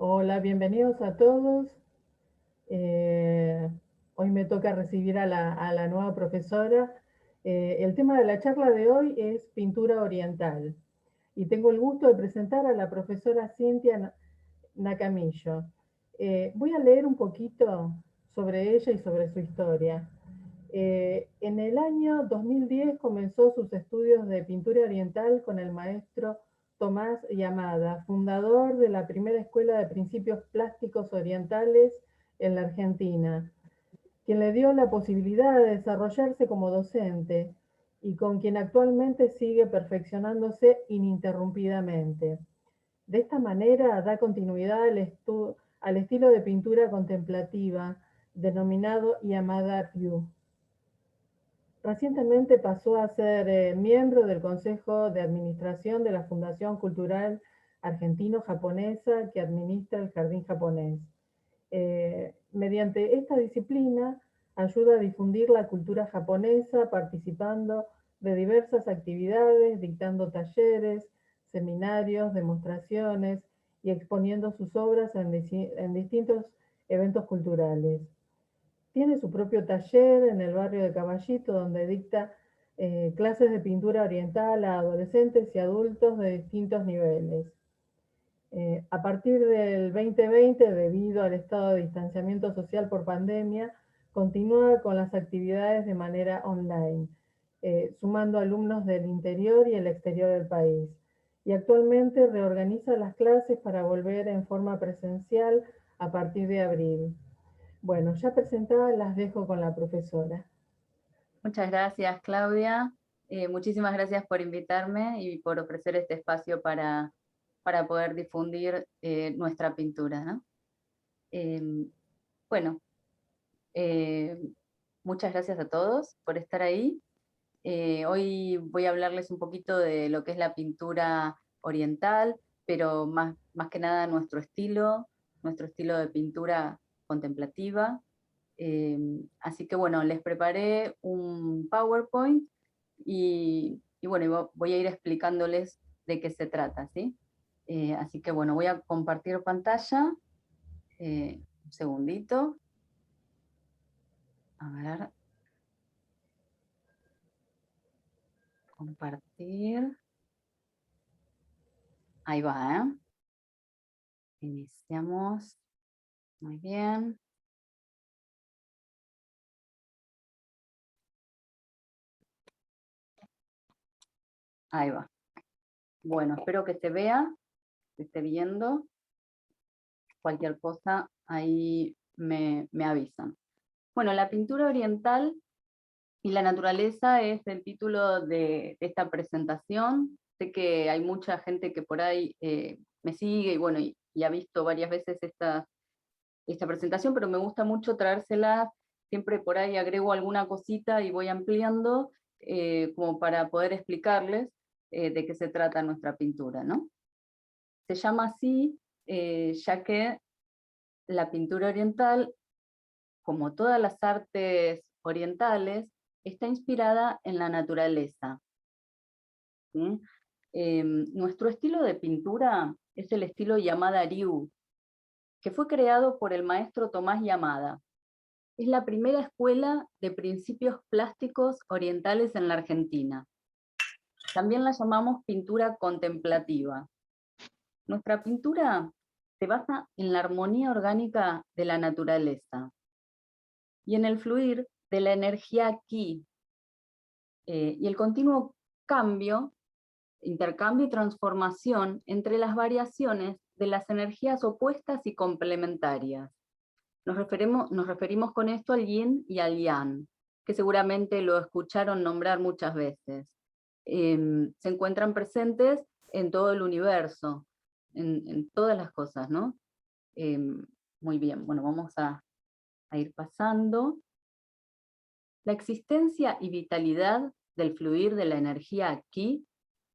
Hola, bienvenidos a todos. Eh, Hoy me toca recibir a la nueva profesora. El tema de la charla de hoy es pintura oriental y tengo el gusto de presentar a la profesora Cintia Nacamillo. Voy a leer un poquito sobre ella y sobre su historia. En el año 2010 comenzó sus estudios de pintura oriental con el maestro Tomás Yamada, fundador de la primera escuela de principios plásticos orientales en la Argentina, quien le dio la posibilidad de desarrollarse como docente y con quien actualmente sigue perfeccionándose ininterrumpidamente. De esta manera da continuidad al estilo de pintura contemplativa denominado Yamada Ryu. Recientemente pasó a ser miembro del Consejo de Administración de la Fundación Cultural Argentino-Japonesa que administra el Jardín Japonés. Mediante esta disciplina ayuda a difundir la cultura japonesa participando de diversas actividades, dictando talleres, seminarios, demostraciones y exponiendo sus obras en distintos eventos culturales. Tiene su propio taller en el barrio de Caballito, donde dicta clases de pintura oriental a adolescentes y adultos de distintos niveles. A partir del 2020, debido al estado de distanciamiento social por pandemia, continúa con las actividades de manera online, sumando alumnos del interior y el exterior del país. Y actualmente reorganiza las clases para volver en forma presencial a partir de abril. Bueno, ya presentadas las dejo con la profesora. Muchas gracias, Claudia. Muchísimas gracias por invitarme y por ofrecer este espacio para poder difundir nuestra pintura, ¿no? Eh, bueno, eh, muchas gracias a todos por estar ahí. Hoy voy a hablarles un poquito de lo que es la pintura oriental, pero más que nada nuestro estilo de pintura contemplativa. Así que bueno, les preparé un PowerPoint y bueno, voy a ir explicándoles de qué se trata, ¿sí? Así que bueno, voy a compartir pantalla. Un segundito. A ver. Compartir. Ahí va, ¿eh? Iniciamos. Muy bien. Ahí va. Bueno, espero que se vea, que esté viendo. Cualquier cosa, ahí me avisan. Bueno, la pintura oriental y la naturaleza es el título de esta presentación. Sé que hay mucha gente que por ahí me sigue y bueno, y ha visto varias veces esta presentación, pero me gusta mucho traérsela. Siempre por ahí agrego alguna cosita y voy ampliando como para poder explicarles de qué se trata nuestra pintura, ¿no? Se llama así ya que la pintura oriental, como todas las artes orientales, está inspirada en la naturaleza. ¿Sí? Nuestro estilo de pintura es el estilo Yamada Ryu, que fue creado por el maestro Tomás Yamada. Es la primera escuela de principios plásticos orientales en la Argentina. También la llamamos pintura contemplativa. Nuestra pintura se basa en la armonía orgánica de la naturaleza y en el fluir de la energía ki, y el continuo intercambio y transformación entre las variaciones de las energías opuestas y complementarias. Nos referimos con esto al yin y al yang, que seguramente lo escucharon nombrar muchas veces. Se encuentran presentes en todo el universo, en todas las cosas, ¿no? Muy bien, bueno, vamos a ir pasando. La existencia y vitalidad del fluir de la energía aquí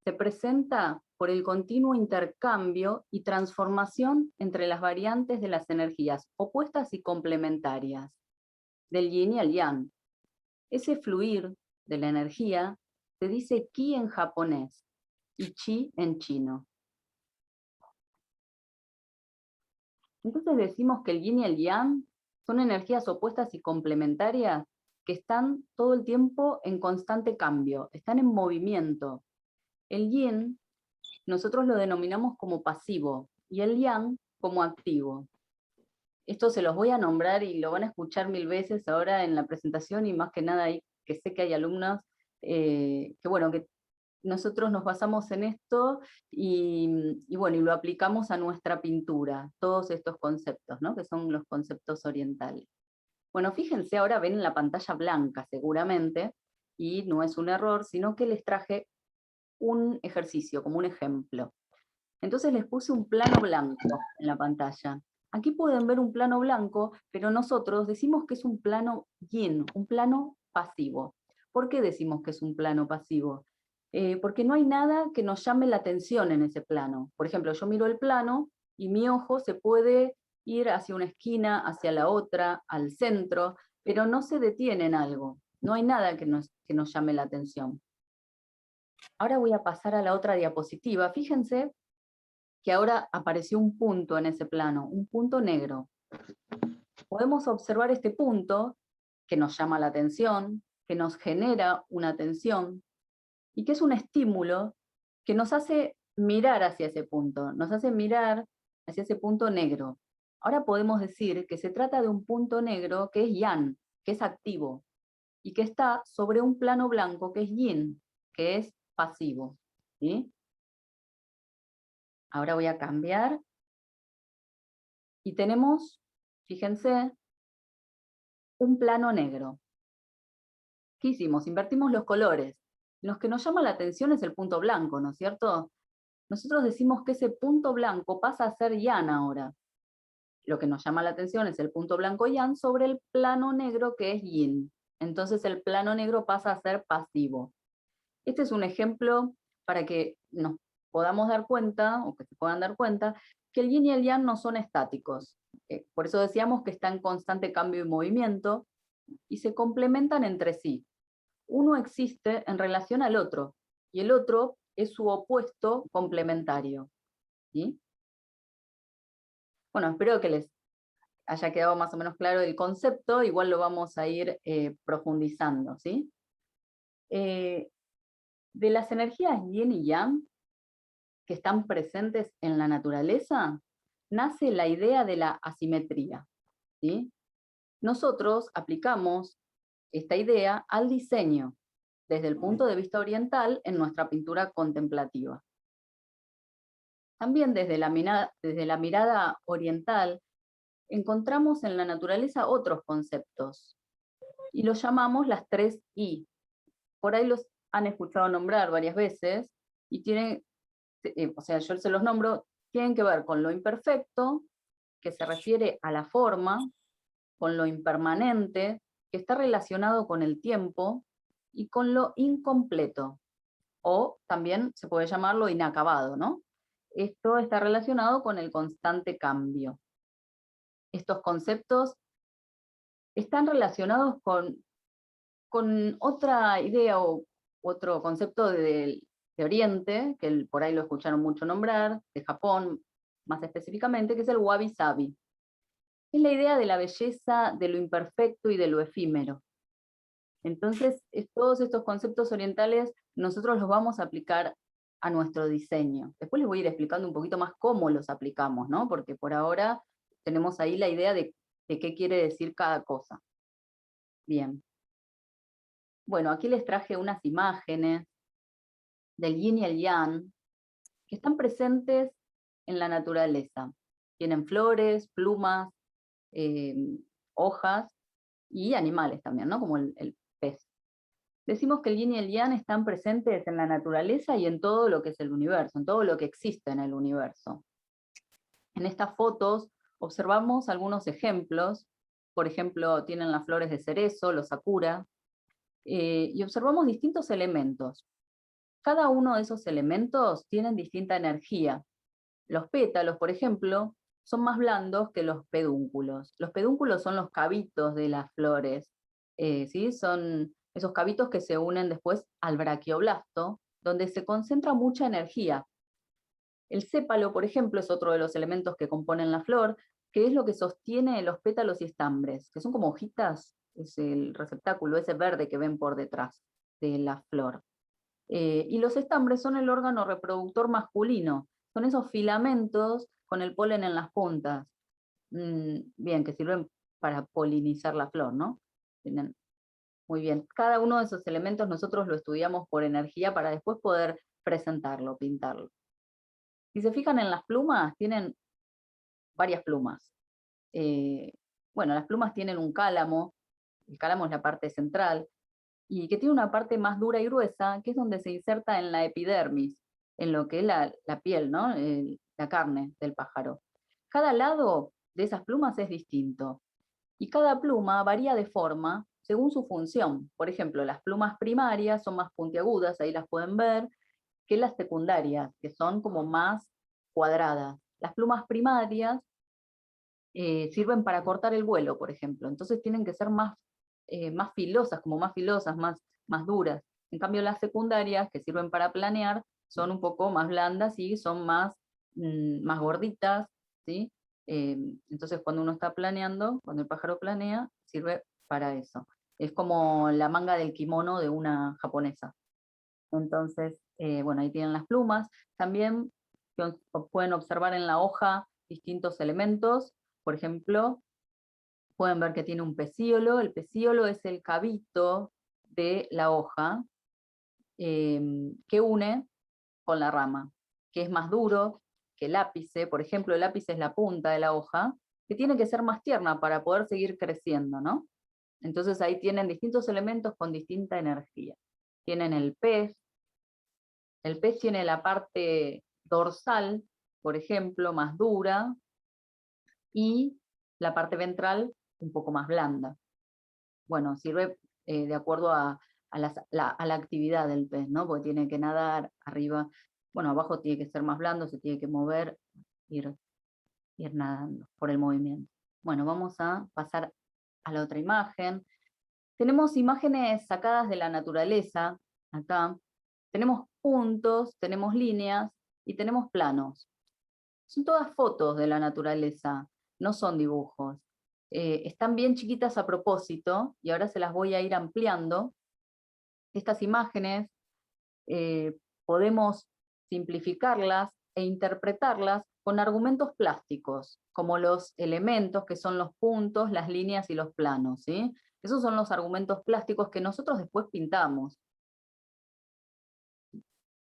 se presenta por el continuo intercambio y transformación entre las variantes de las energías opuestas y complementarias, del yin y el yang. Ese fluir de la energía se dice ki en japonés y chi en chino. Entonces decimos que el yin y el yang son energías opuestas y complementarias que están todo el tiempo en constante cambio, están en movimiento. El yin nosotros lo denominamos como pasivo y el yang como activo. Esto se los voy a nombrar y lo van a escuchar 1000 veces ahora en la presentación, y más que nada que sé que hay alumnos que nosotros nos basamos en esto y bueno, y lo aplicamos a nuestra pintura, todos estos conceptos, ¿no? Que son los conceptos orientales. Bueno, fíjense, ahora ven la pantalla blanca seguramente, y no es un error, sino que les traje un ejercicio, como un ejemplo. Entonces les puse un plano blanco en la pantalla. Aquí pueden ver un plano blanco, pero nosotros decimos que es un plano yin, un plano pasivo. ¿Por qué decimos que es un plano pasivo? Porque no hay nada que nos llame la atención en ese plano. Por ejemplo, yo miro el plano y mi ojo se puede ir hacia una esquina, hacia la otra, al centro, pero no se detiene en algo. No hay nada que nos llame la atención. Ahora voy a pasar a la otra diapositiva. Fíjense que ahora apareció un punto en ese plano, un punto negro. Podemos observar este punto que nos llama la atención, que nos genera una atención, y que es un estímulo que nos hace mirar hacia ese punto, nos hace mirar hacia ese punto negro. Ahora podemos decir que se trata de un punto negro que es yang, que es activo, y que está sobre un plano blanco que es yin, que es pasivo. ¿Sí? Ahora voy a cambiar. Y tenemos, fíjense, un plano negro. ¿Qué hicimos? Invertimos los colores. Lo que nos llama la atención es el punto blanco, ¿no es cierto? Nosotros decimos que ese punto blanco pasa a ser yang ahora. Lo que nos llama la atención es el punto blanco yang sobre el plano negro que es yin. Entonces el plano negro pasa a ser pasivo. Este es un ejemplo para que nos podamos dar cuenta, o que se puedan dar cuenta, que el yin y el yang no son estáticos. Por eso decíamos que está en constante cambio y movimiento, y se complementan entre sí. Uno existe en relación al otro, y el otro es su opuesto complementario. ¿Sí? Bueno, espero que les haya quedado más o menos claro el concepto, igual lo vamos a ir profundizando. ¿Sí? De las energías yin y yang, que están presentes en la naturaleza, nace la idea de la asimetría. ¿Sí? Nosotros aplicamos esta idea al diseño, desde el punto de vista oriental, en nuestra pintura contemplativa. También desde la mirada oriental, encontramos en la naturaleza otros conceptos, y los llamamos las 3 I. Por ahí los han escuchado nombrar varias veces, y tienen, o sea, yo se los nombro, tienen que ver con lo imperfecto, que se refiere a la forma, con lo impermanente, que está relacionado con el tiempo, y con lo incompleto, o también se puede llamarlo inacabado, ¿no? Esto está relacionado con el constante cambio. Estos conceptos están relacionados con otra idea o otro concepto de Oriente, que por ahí lo escucharon mucho nombrar, de Japón más específicamente, que es el wabi-sabi. Es la idea de la belleza, de lo imperfecto y de lo efímero. Entonces, todos estos conceptos orientales nosotros los vamos a aplicar a nuestro diseño. Después les voy a ir explicando un poquito más cómo los aplicamos, ¿no? Porque por ahora tenemos ahí la idea de qué quiere decir cada cosa. Bien. Bueno, aquí les traje unas imágenes del yin y el yang, que están presentes en la naturaleza. Tienen flores, plumas, hojas y animales también, ¿no? Como el pez. Decimos que el yin y el yang están presentes en la naturaleza y en todo lo que es el universo, en todo lo que existe en el universo. En estas fotos observamos algunos ejemplos. Por ejemplo, tienen las flores de cerezo, los sakura, y observamos distintos elementos. Cada uno de esos elementos tienen distinta energía. Los pétalos, por ejemplo, son más blandos que los pedúnculos. Los pedúnculos son los cabitos de las flores, ¿sí? Son esos cabitos que se unen después al braquioblasto, donde se concentra mucha energía. El sépalo, por ejemplo, es otro de los elementos que componen la flor, que es lo que sostiene los pétalos y estambres, que son como hojitas, es el receptáculo, ese verde que ven por detrás de la flor. Y los estambres son el órgano reproductor masculino, son esos filamentos con el polen en las puntas, bien, que sirven para polinizar la flor, ¿no? Tienen, muy bien, cada uno de esos elementos nosotros lo estudiamos por energía para después poder presentarlo, pintarlo. Si se fijan en las plumas, tienen varias plumas. Bueno, las plumas tienen un cálamo, el cálamo es la parte central, y que tiene una parte más dura y gruesa, que es donde se inserta en la epidermis, en lo que es la piel, ¿no? La carne del pájaro. Cada lado de esas plumas es distinto, y cada pluma varía de forma según su función. Por ejemplo, las plumas primarias son más puntiagudas, ahí las pueden ver, que las secundarias, que son como más cuadradas. Las plumas primarias sirven para cortar el vuelo, por ejemplo, entonces tienen que ser más filosas, como más filosas, más duras. En cambio, las secundarias, que sirven para planear, son un poco más blandas y son más gorditas, ¿sí? Entonces, cuando uno está planeando, cuando el pájaro planea, sirve para eso. Es como la manga del kimono de una japonesa. Entonces, bueno, ahí tienen las plumas. También pueden observar en la hoja distintos elementos. Por ejemplo, pueden ver que tiene un pecíolo. El pecíolo es el cabito de la hoja que une con la rama, que es más duro que el ápice. Por ejemplo, el ápice es la punta de la hoja, que tiene que ser más tierna para poder seguir creciendo, ¿no? Entonces ahí tienen distintos elementos con distinta energía. Tienen el pez tiene la parte dorsal, por ejemplo, más dura, y la parte ventral un poco más blanda. Bueno, sirve de acuerdo a la actividad del pez, ¿no? Porque tiene que nadar, arriba, bueno, abajo tiene que ser más blando, se tiene que mover, ir nadando por el movimiento. Bueno, vamos a pasar a la otra imagen. Tenemos imágenes sacadas de la naturaleza, acá. Tenemos puntos, tenemos líneas y tenemos planos. Son todas fotos de la naturaleza, no son dibujos. Están bien chiquitas a propósito, y ahora se las voy a ir ampliando. Estas imágenes podemos simplificarlas e interpretarlas con argumentos plásticos, como los elementos que son los puntos, las líneas y los planos, ¿sí? Esos son los argumentos plásticos que nosotros después pintamos.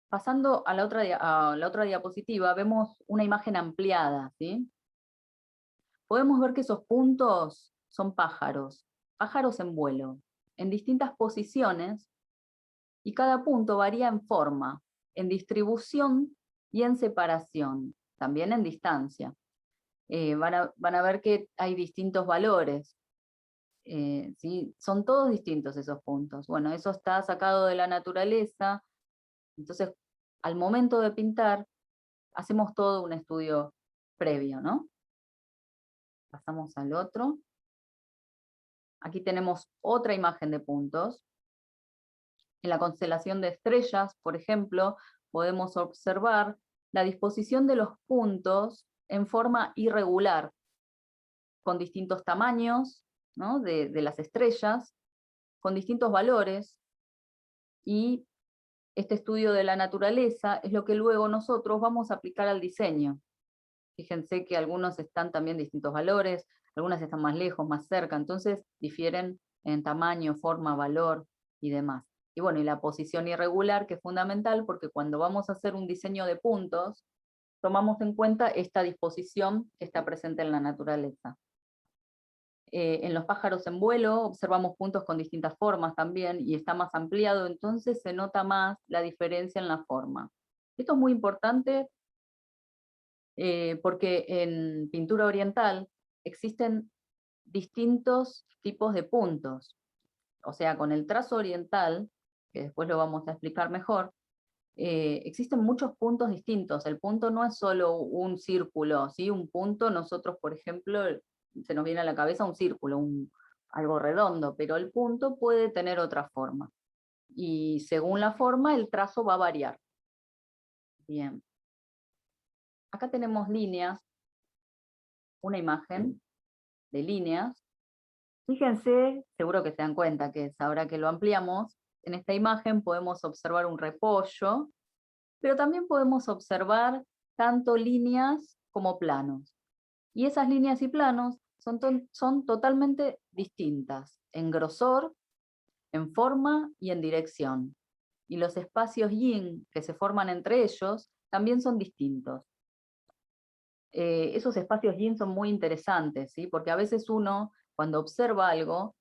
Pasando a la otra diapositiva, vemos una imagen ampliada, ¿sí? Podemos ver que esos puntos son pájaros en vuelo, en distintas posiciones, y cada punto varía en forma, en distribución y en separación, también en distancia. Van a ver que hay distintos valores, ¿sí? Son todos distintos esos puntos. Bueno, eso está sacado de la naturaleza, entonces al momento de pintar hacemos todo un estudio previo, ¿no? Pasamos al otro. Aquí tenemos otra imagen de puntos. En la constelación de estrellas, por ejemplo, podemos observar la disposición de los puntos en forma irregular, con distintos tamaños, ¿no? de las estrellas, con distintos valores, y este estudio de la naturaleza es lo que luego nosotros vamos a aplicar al diseño. Fíjense que algunos están también distintos valores, algunas están más lejos, más cerca, entonces difieren en tamaño, forma, valor y demás. Y bueno, y la posición irregular, que es fundamental, porque cuando vamos a hacer un diseño de puntos, tomamos en cuenta esta disposición que está presente en la naturaleza. En los pájaros en vuelo observamos puntos con distintas formas también, y está más ampliado, entonces se nota más la diferencia en la forma. Esto es muy importante porque en pintura oriental existen distintos tipos de puntos. O sea, con el trazo oriental, que después lo vamos a explicar mejor, existen muchos puntos distintos. El punto no es solo un círculo, ¿sí? Un punto, nosotros, por ejemplo, se nos viene a la cabeza un círculo, algo redondo, pero el punto puede tener otra forma. Y según la forma, el trazo va a variar. Bien. Acá tenemos líneas una imagen de líneas. Fíjense, seguro que se dan cuenta que es ahora que lo ampliamos, en esta imagen podemos observar un repollo, pero también podemos observar tanto líneas como planos. Y esas líneas y planos son totalmente distintas en grosor, en forma y en dirección. Y los espacios yin que se forman entre ellos también son distintos. Esos espacios yin son muy interesantes, ¿sí? Porque a veces uno, cuando observa algo,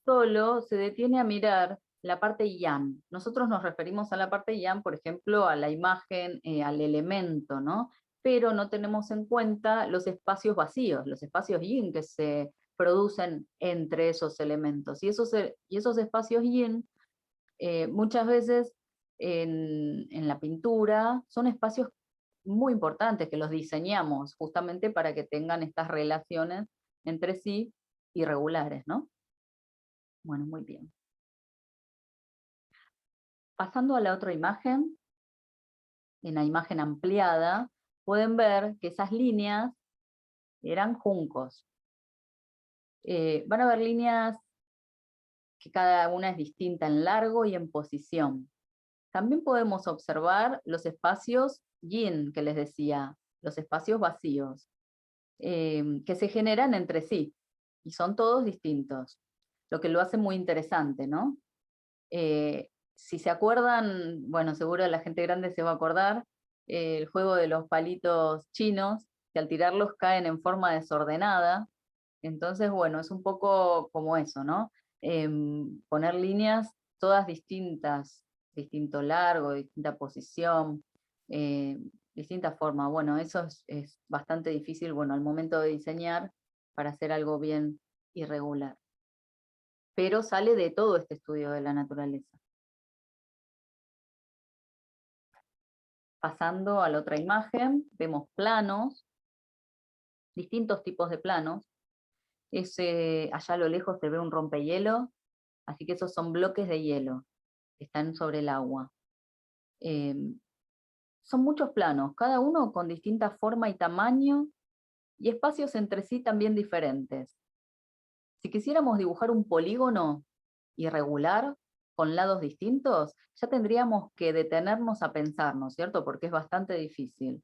solo se detiene a mirar la parte yang. Nosotros nos referimos a la parte yang, por ejemplo, a la imagen, al elemento, ¿no? Pero no tenemos en cuenta los espacios vacíos, los espacios yin que se producen entre esos elementos. Y esos espacios yin, muchas veces en la pintura, son espacios muy importantes que los diseñamos justamente para que tengan estas relaciones entre sí irregulares, ¿no? Bueno, muy bien. Pasando a la otra imagen, en la imagen ampliada, pueden ver que esas líneas eran juncos. Van a ver líneas que cada una es distinta en largo y en posición. También podemos observar los espacios yin, que les decía, los espacios vacíos, que se generan entre sí, y son todos distintos, lo que lo hace muy interesante, ¿no? Si se acuerdan, bueno, seguro la gente grande se va a acordar, el juego de los palitos chinos, que al tirarlos caen en forma desordenada. Entonces, bueno, es un poco como eso, ¿no? Poner líneas todas distintas, distinto largo, distinta posición, eh, distinta forma. Bueno, eso es bastante difícil, bueno, al momento de diseñar para hacer algo bien irregular. Pero sale de todo este estudio de la naturaleza. Pasando a la otra imagen, vemos planos, distintos tipos de planos. Allá a lo lejos se ve un rompehielo, así que esos son bloques de hielo que están sobre el agua. Son muchos planos, cada uno con distinta forma y tamaño, y espacios entre sí también diferentes. Si quisiéramos dibujar un polígono irregular, con lados distintos, ya tendríamos que detenernos a pensar, ¿no es cierto? Porque es bastante difícil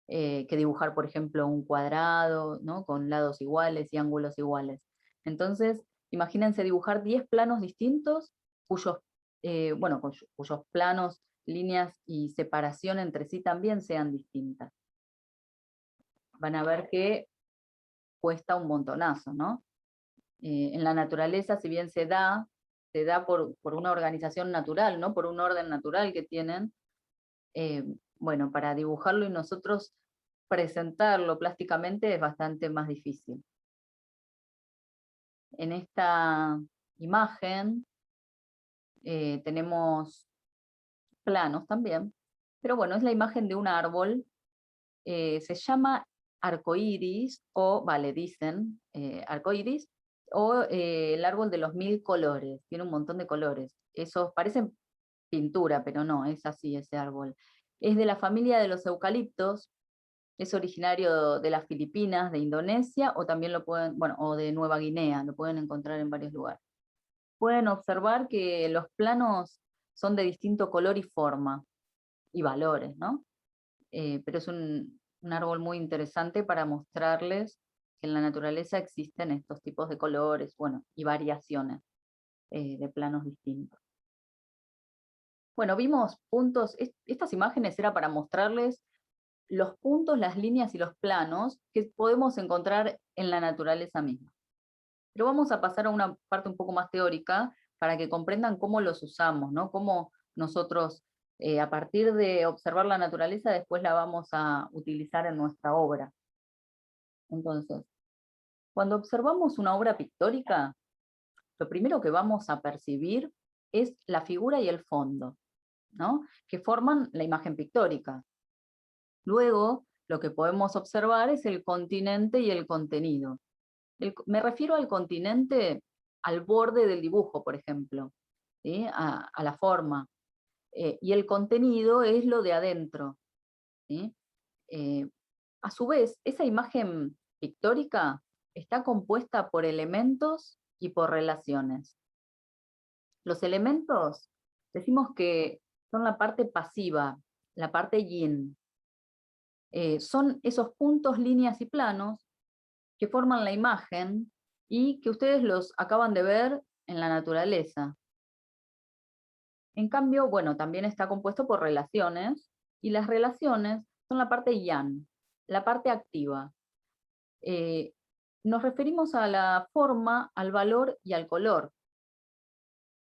que dibujar, por ejemplo, un cuadrado, ¿no? Con lados iguales y ángulos iguales. Entonces, imagínense dibujar 10 planos distintos, bueno, cuyos planos, líneas y separación entre sí también sean distintas. Van a ver que cuesta un montonazo, ¿no? En la naturaleza, si bien se da por una organización natural, ¿no? Por un orden natural que tienen, bueno, para dibujarlo y nosotros presentarlo plásticamente es bastante más difícil. En esta imagen tenemos planos también, pero bueno, es la imagen de un árbol, se llama arcoíris, o, vale, dicen arcoíris, o el árbol de los 1000 colores, tiene un montón de colores. Esos parecen pintura, pero no, es así ese árbol. Es de la familia de los eucaliptos, es originario de las Filipinas, de Indonesia, o también lo pueden, bueno, o de Nueva Guinea, lo pueden encontrar en varios lugares. Pueden observar que los planos son de distinto color y forma, y valores, ¿no? Pero es un árbol muy interesante para mostrarles que en la naturaleza existen estos tipos de colores, bueno, y variaciones de planos distintos. Bueno, vimos puntos, estas imágenes era para mostrarles los puntos, las líneas y los planos que podemos encontrar en la naturaleza misma. Pero vamos a pasar a una parte un poco más teórica para que comprendan cómo los usamos, ¿no? Cómo nosotros, a partir de observar la naturaleza, después la vamos a utilizar en nuestra obra. Entonces, cuando observamos una obra pictórica, lo primero que vamos a percibir es la figura y el fondo, ¿no? Que forman la imagen pictórica. Luego, lo que podemos observar es el continente y el contenido. Me refiero al continente, al borde del dibujo, por ejemplo, ¿sí? A la forma. Y el contenido es lo de adentro, ¿sí? A su vez, esa imagen pictórica está compuesta por elementos y por relaciones. Los elementos, decimos que son la parte pasiva, la parte yin. Son esos puntos, líneas y planos que forman la imagen y que ustedes los acaban de ver en la naturaleza. En cambio, bueno, también está compuesto por relaciones, y las relaciones son la parte yang, la parte activa. Nos referimos a la forma, al valor y al color.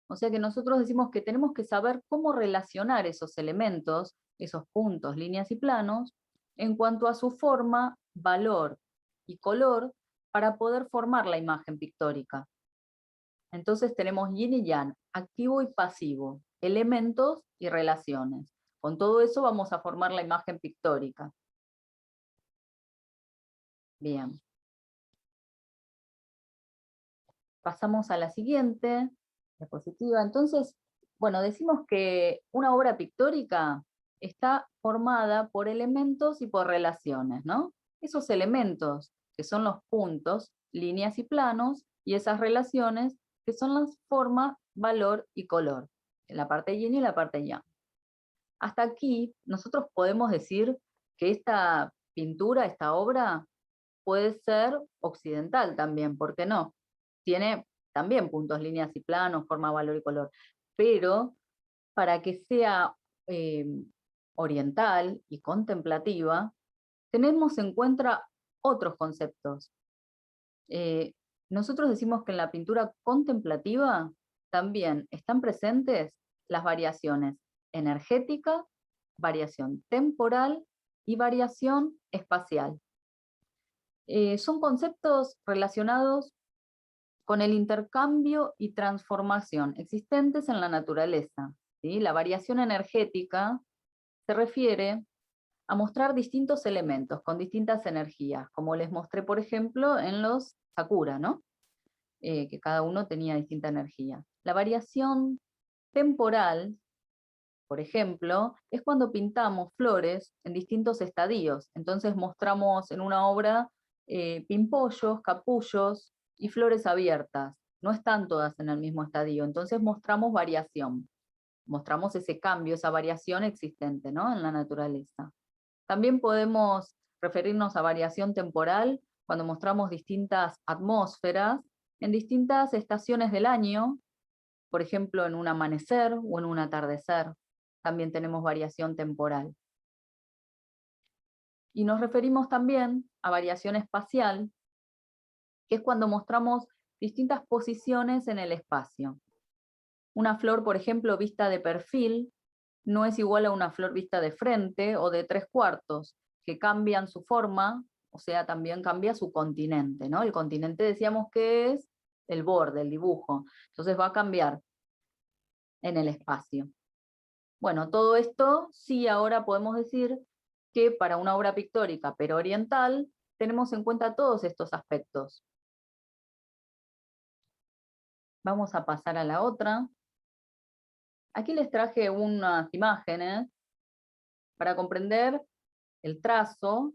O sea que nosotros decimos que tenemos que saber cómo relacionar esos elementos, esos puntos, líneas y planos, en cuanto a su forma, valor y color, para poder formar la imagen pictórica. Entonces tenemos yin y yang, activo y pasivo, elementos y relaciones. Con todo eso vamos a formar la imagen pictórica. Bien. Pasamos a la siguiente diapositiva. Entonces, bueno, decimos que una obra pictórica está formada por elementos y por relaciones, ¿no? Esos elementos, que son los puntos, líneas y planos, y esas relaciones, que son las formas, valor y color, en la parte yin y la parte yang. Hasta aquí, nosotros podemos decir que esta pintura, esta obra, puede ser occidental también, ¿por qué no? Tiene también puntos, líneas y planos, forma, valor y color, pero para que sea oriental y contemplativa, tenemos en cuenta otros conceptos. Nosotros decimos que en la pintura contemplativa también están presentes las variaciones energética, variación temporal y variación espacial. Son conceptos relacionados con el intercambio y transformación existentes en la naturaleza, ¿sí? La variación energética se refiere a mostrar distintos elementos con distintas energías, como les mostré, por ejemplo, en los sakura, ¿no? Que cada uno tenía distinta energía. La variación temporal, por ejemplo, es cuando pintamos flores en distintos estadios. Entonces mostramos en una obra pimpollos, capullos y flores abiertas. No están todas en el mismo estadio, entonces mostramos variación. Mostramos ese cambio, esa variación existente, ¿no?, en la naturaleza. También podemos referirnos a variación temporal cuando mostramos distintas atmósferas en distintas estaciones del año, por ejemplo, en un amanecer o en un atardecer. También tenemos variación temporal. Y nos referimos también a variación espacial, que es cuando mostramos distintas posiciones en el espacio. Una flor, por ejemplo, vista de perfil, no es igual a una flor vista de frente o de 3/4, que cambian su forma, o sea, también cambia su continente, ¿no? El continente decíamos que es el borde, el dibujo, entonces va a cambiar en el espacio. Bueno, todo esto sí ahora podemos decir que para una obra pictórica pero oriental tenemos en cuenta todos estos aspectos. Vamos a pasar a la otra. Aquí les traje unas imágenes para comprender el trazo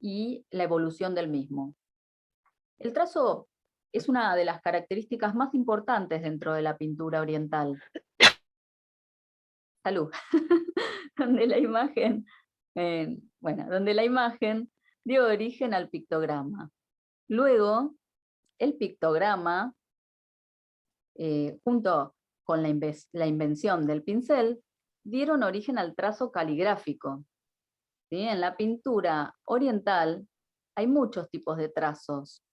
y la evolución del mismo. El trazo es una de las características más importantes dentro de la pintura oriental. Salud. Donde la imagen, donde la imagen dio origen al pictograma. Luego, el pictograma, junto con la invención del pincel, dieron origen al trazo caligráfico. ¿Sí? En la pintura oriental hay muchos tipos de trazos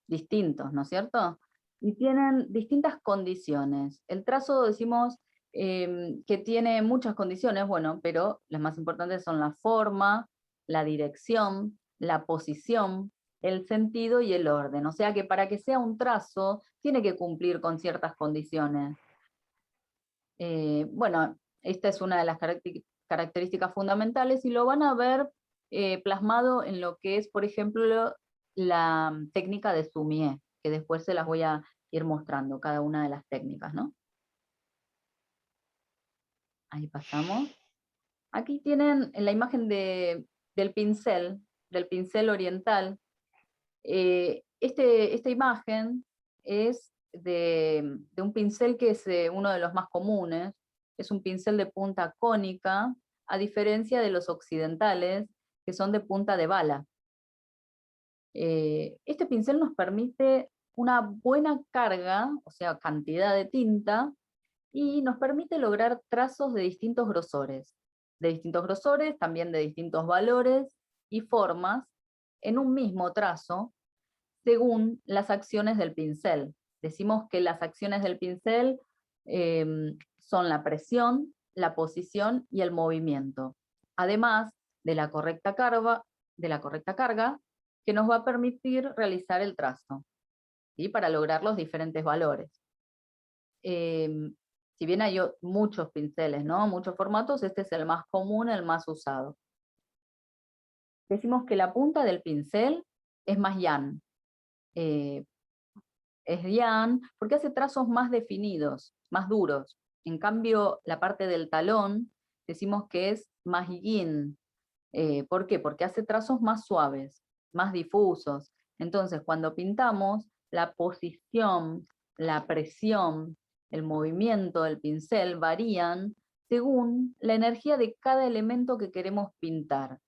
distintos, ¿no es cierto? Y tienen distintas condiciones. El trazo decimos que tiene muchas condiciones, bueno, pero las más importantes son la forma, la dirección, la posición, el sentido y el orden. O sea que para que sea un trazo, tiene que cumplir con ciertas condiciones. Bueno, esta es una de las características fundamentales y lo van a ver plasmado en lo que es, por ejemplo, la técnica de Sumier, que después se las voy a ir mostrando, cada una de las técnicas, ¿no? Ahí pasamos. Aquí tienen la imagen del pincel oriental, Esta imagen es de un pincel que es uno de los más comunes, es un pincel de punta cónica, a diferencia de los occidentales, que son de punta de bala. Este pincel nos permite una buena carga, o sea, cantidad de tinta, y nos permite lograr trazos de distintos grosores. De distintos grosores, también de distintos valores y formas, en un mismo trazo, según las acciones del pincel. Decimos que las acciones del pincel son la presión, la posición y el movimiento, además de la correcta carga que nos va a permitir realizar el trazo, ¿sí? Para lograr los diferentes valores. Si bien hay muchos pinceles, ¿no? Muchos formatos, este es el más común, el más usado. Decimos que la punta del pincel es más llana. Es Dian, porque hace trazos más definidos, más duros. En cambio, la parte del talón, decimos que es más yin. ¿Por qué? Porque hace trazos más suaves, más difusos. Entonces, cuando pintamos, la posición, la presión, el movimiento del pincel varían según la energía de cada elemento que queremos pintar.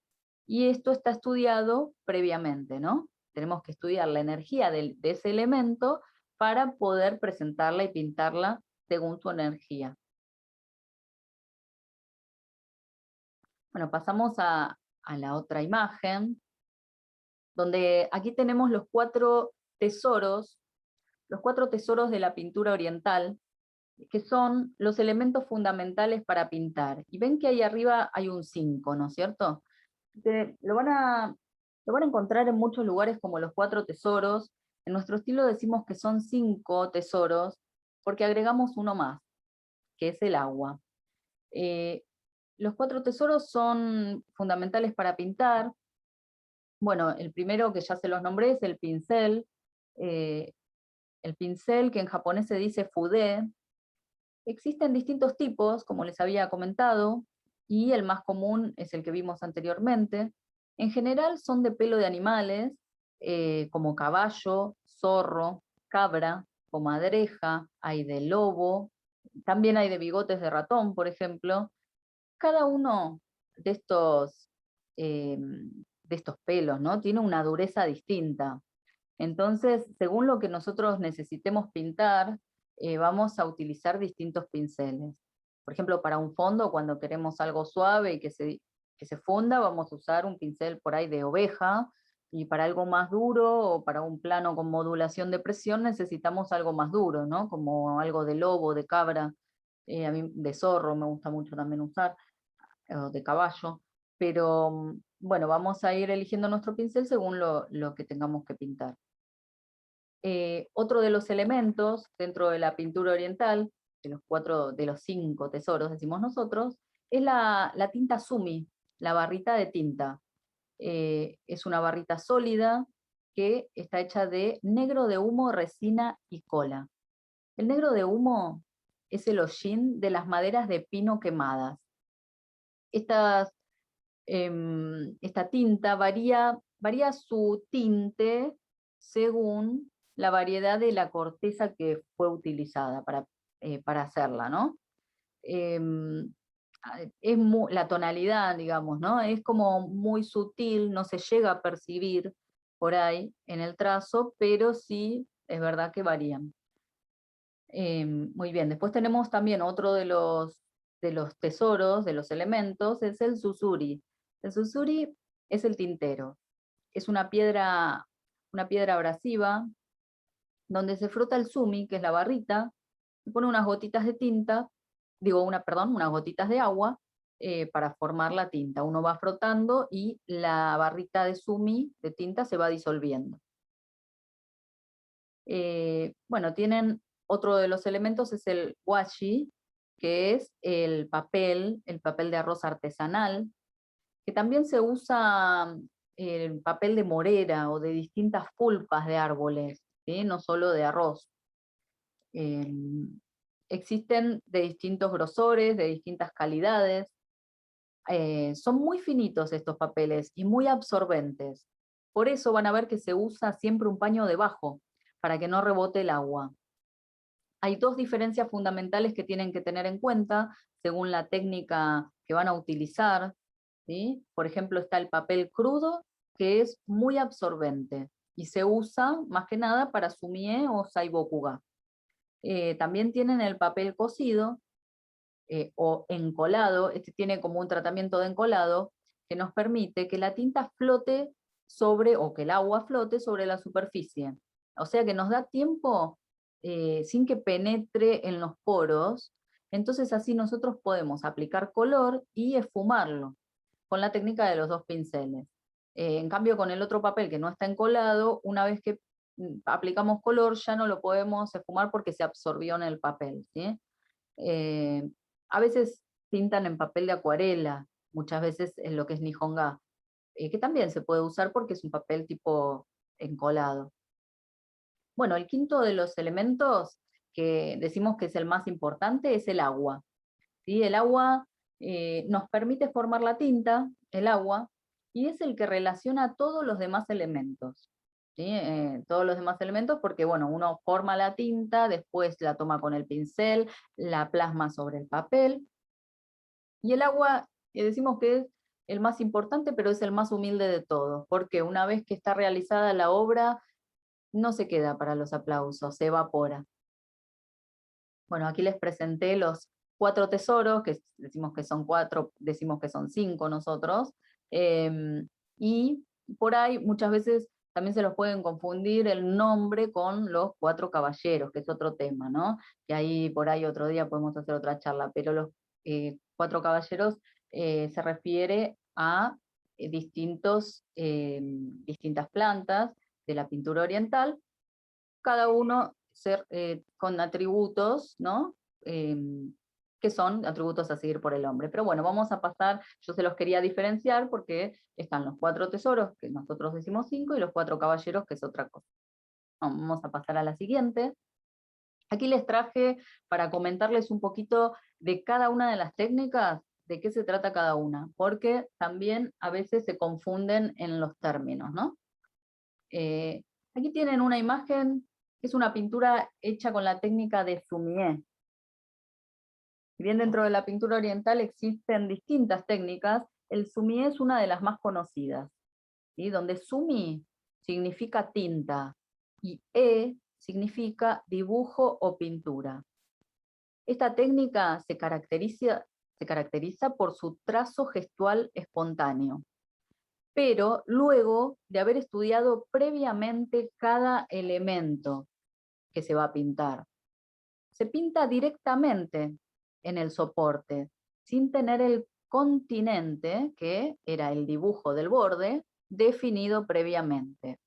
Y esto está estudiado previamente, ¿no? Tenemos que estudiar la energía de ese elemento para poder presentarla y pintarla según su energía. Bueno, pasamos a la otra imagen, donde aquí tenemos los cuatro tesoros de la pintura oriental, que son los elementos fundamentales para pintar. Y ven que ahí arriba hay un 5, ¿no es cierto? Lo van a encontrar en muchos lugares como los cuatro tesoros. En nuestro estilo decimos que son 5 tesoros, porque agregamos uno más, que es el agua. Los cuatro tesoros son fundamentales para pintar. Bueno, el primero que ya se los nombré es el pincel. El pincel, que en japonés se dice fude. Existen distintos tipos, como les había comentado, y el más común es el que vimos anteriormente. En general son de pelo de animales, como caballo, zorro, cabra, comadreja, hay de lobo, también hay de bigotes de ratón, por ejemplo. Cada uno de estos pelos, ¿no? Tiene una dureza distinta. Entonces, según lo que nosotros necesitemos pintar, vamos a utilizar distintos pinceles. Por ejemplo, para un fondo, cuando queremos algo suave y que se funda, vamos a usar un pincel por ahí de oveja, y para algo más duro, o para un plano con modulación de presión, necesitamos algo más duro, ¿no? Como algo de lobo, de cabra, a mí de zorro me gusta mucho también usar, o de caballo. Pero bueno, vamos a ir eligiendo nuestro pincel según lo que tengamos que pintar. Otro de los elementos dentro de la pintura oriental, de los 5 tesoros, decimos nosotros, es la tinta sumi, la barrita de tinta. Es una barrita sólida que está hecha de negro de humo, resina y cola. El negro de humo es el hollín de las maderas de pino quemadas. Esta tinta varía su tinte según la variedad de la corteza que fue utilizada para hacerla, ¿no? La tonalidad, digamos, ¿no? Es como muy sutil, no se llega a percibir por ahí en el trazo, pero sí es verdad que varían. Muy bien, después tenemos también otro de los tesoros, de los elementos, es el susuri. El susuri es el tintero. Es una piedra abrasiva donde se frota el sumi, que es la barrita, y pone unas gotitas de tinta, unas gotitas de agua para formar la tinta. Uno va frotando y la barrita de sumi, de tinta, se va disolviendo. Bueno, tienen otro de los elementos, es el washi, que es el papel de arroz artesanal, que también se usa el papel de morera o de distintas pulpas de árboles, ¿sí? No solo de arroz. Existen de distintos grosores, de distintas calidades. Son muy finitos estos papeles y muy absorbentes. Por eso van a ver que se usa siempre un paño debajo, para que no rebote el agua. Hay dos diferencias fundamentales que tienen que tener en cuenta según la técnica que van a utilizar, ¿sí? Por ejemplo, está el papel crudo, que es muy absorbente y se usa más que nada para sumie o saibokuga. También tienen el papel cocido o encolado. Este tiene como un tratamiento de encolado que nos permite que la tinta flote sobre, o que el agua flote sobre la superficie. O sea que nos da tiempo sin que penetre en los poros. Entonces así nosotros podemos aplicar color y esfumarlo con la técnica de los dos pinceles. En cambio, con el otro papel que no está encolado, una vez que aplicamos color ya no lo podemos esfumar porque se absorbió en el papel, ¿sí? A veces pintan en papel de acuarela, muchas veces en lo que es Nihonga, que también se puede usar porque es un papel tipo encolado. Bueno, el quinto de los elementos que decimos que es el más importante es el agua, ¿sí? El agua nos permite formar la tinta, el agua, y es el que relaciona todos los demás elementos. ¿Sí? Todos los demás elementos porque, bueno, uno forma la tinta, después la toma con el pincel, la plasma sobre el papel, y el agua decimos que es el más importante, pero es el más humilde de todos, porque una vez que está realizada la obra, no se queda para los aplausos, se evapora. Bueno, aquí les presenté los 4 tesoros, que decimos que son 4, decimos que son 5 nosotros, y por ahí muchas veces también se los pueden confundir el nombre con los 4 caballeros, que es otro tema, ¿no? Que ahí por ahí otro día podemos hacer otra charla, pero los 4 caballeros se refiere a distintas plantas de la pintura oriental, cada uno con atributos, ¿no? Que son atributos a seguir por el hombre. Pero bueno, vamos a pasar, yo se los quería diferenciar porque están los 4 tesoros, que nosotros decimos 5, y los 4 caballeros, que es otra cosa. Vamos a pasar a la siguiente. Aquí les traje para comentarles un poquito de cada una de las técnicas, de qué se trata cada una, porque también a veces se confunden en los términos, ¿no? Aquí tienen una imagen, que es una pintura hecha con la técnica de sumie. Si bien dentro de la pintura oriental existen distintas técnicas, el sumie es una de las más conocidas, ¿sí? Donde sumi significa tinta y significa dibujo o pintura. Esta técnica se caracteriza por su trazo gestual espontáneo, pero luego de haber estudiado previamente cada elemento que se va a pintar. Se pinta directamente en el soporte, sin tener el continente, que era el dibujo del borde, definido previamente.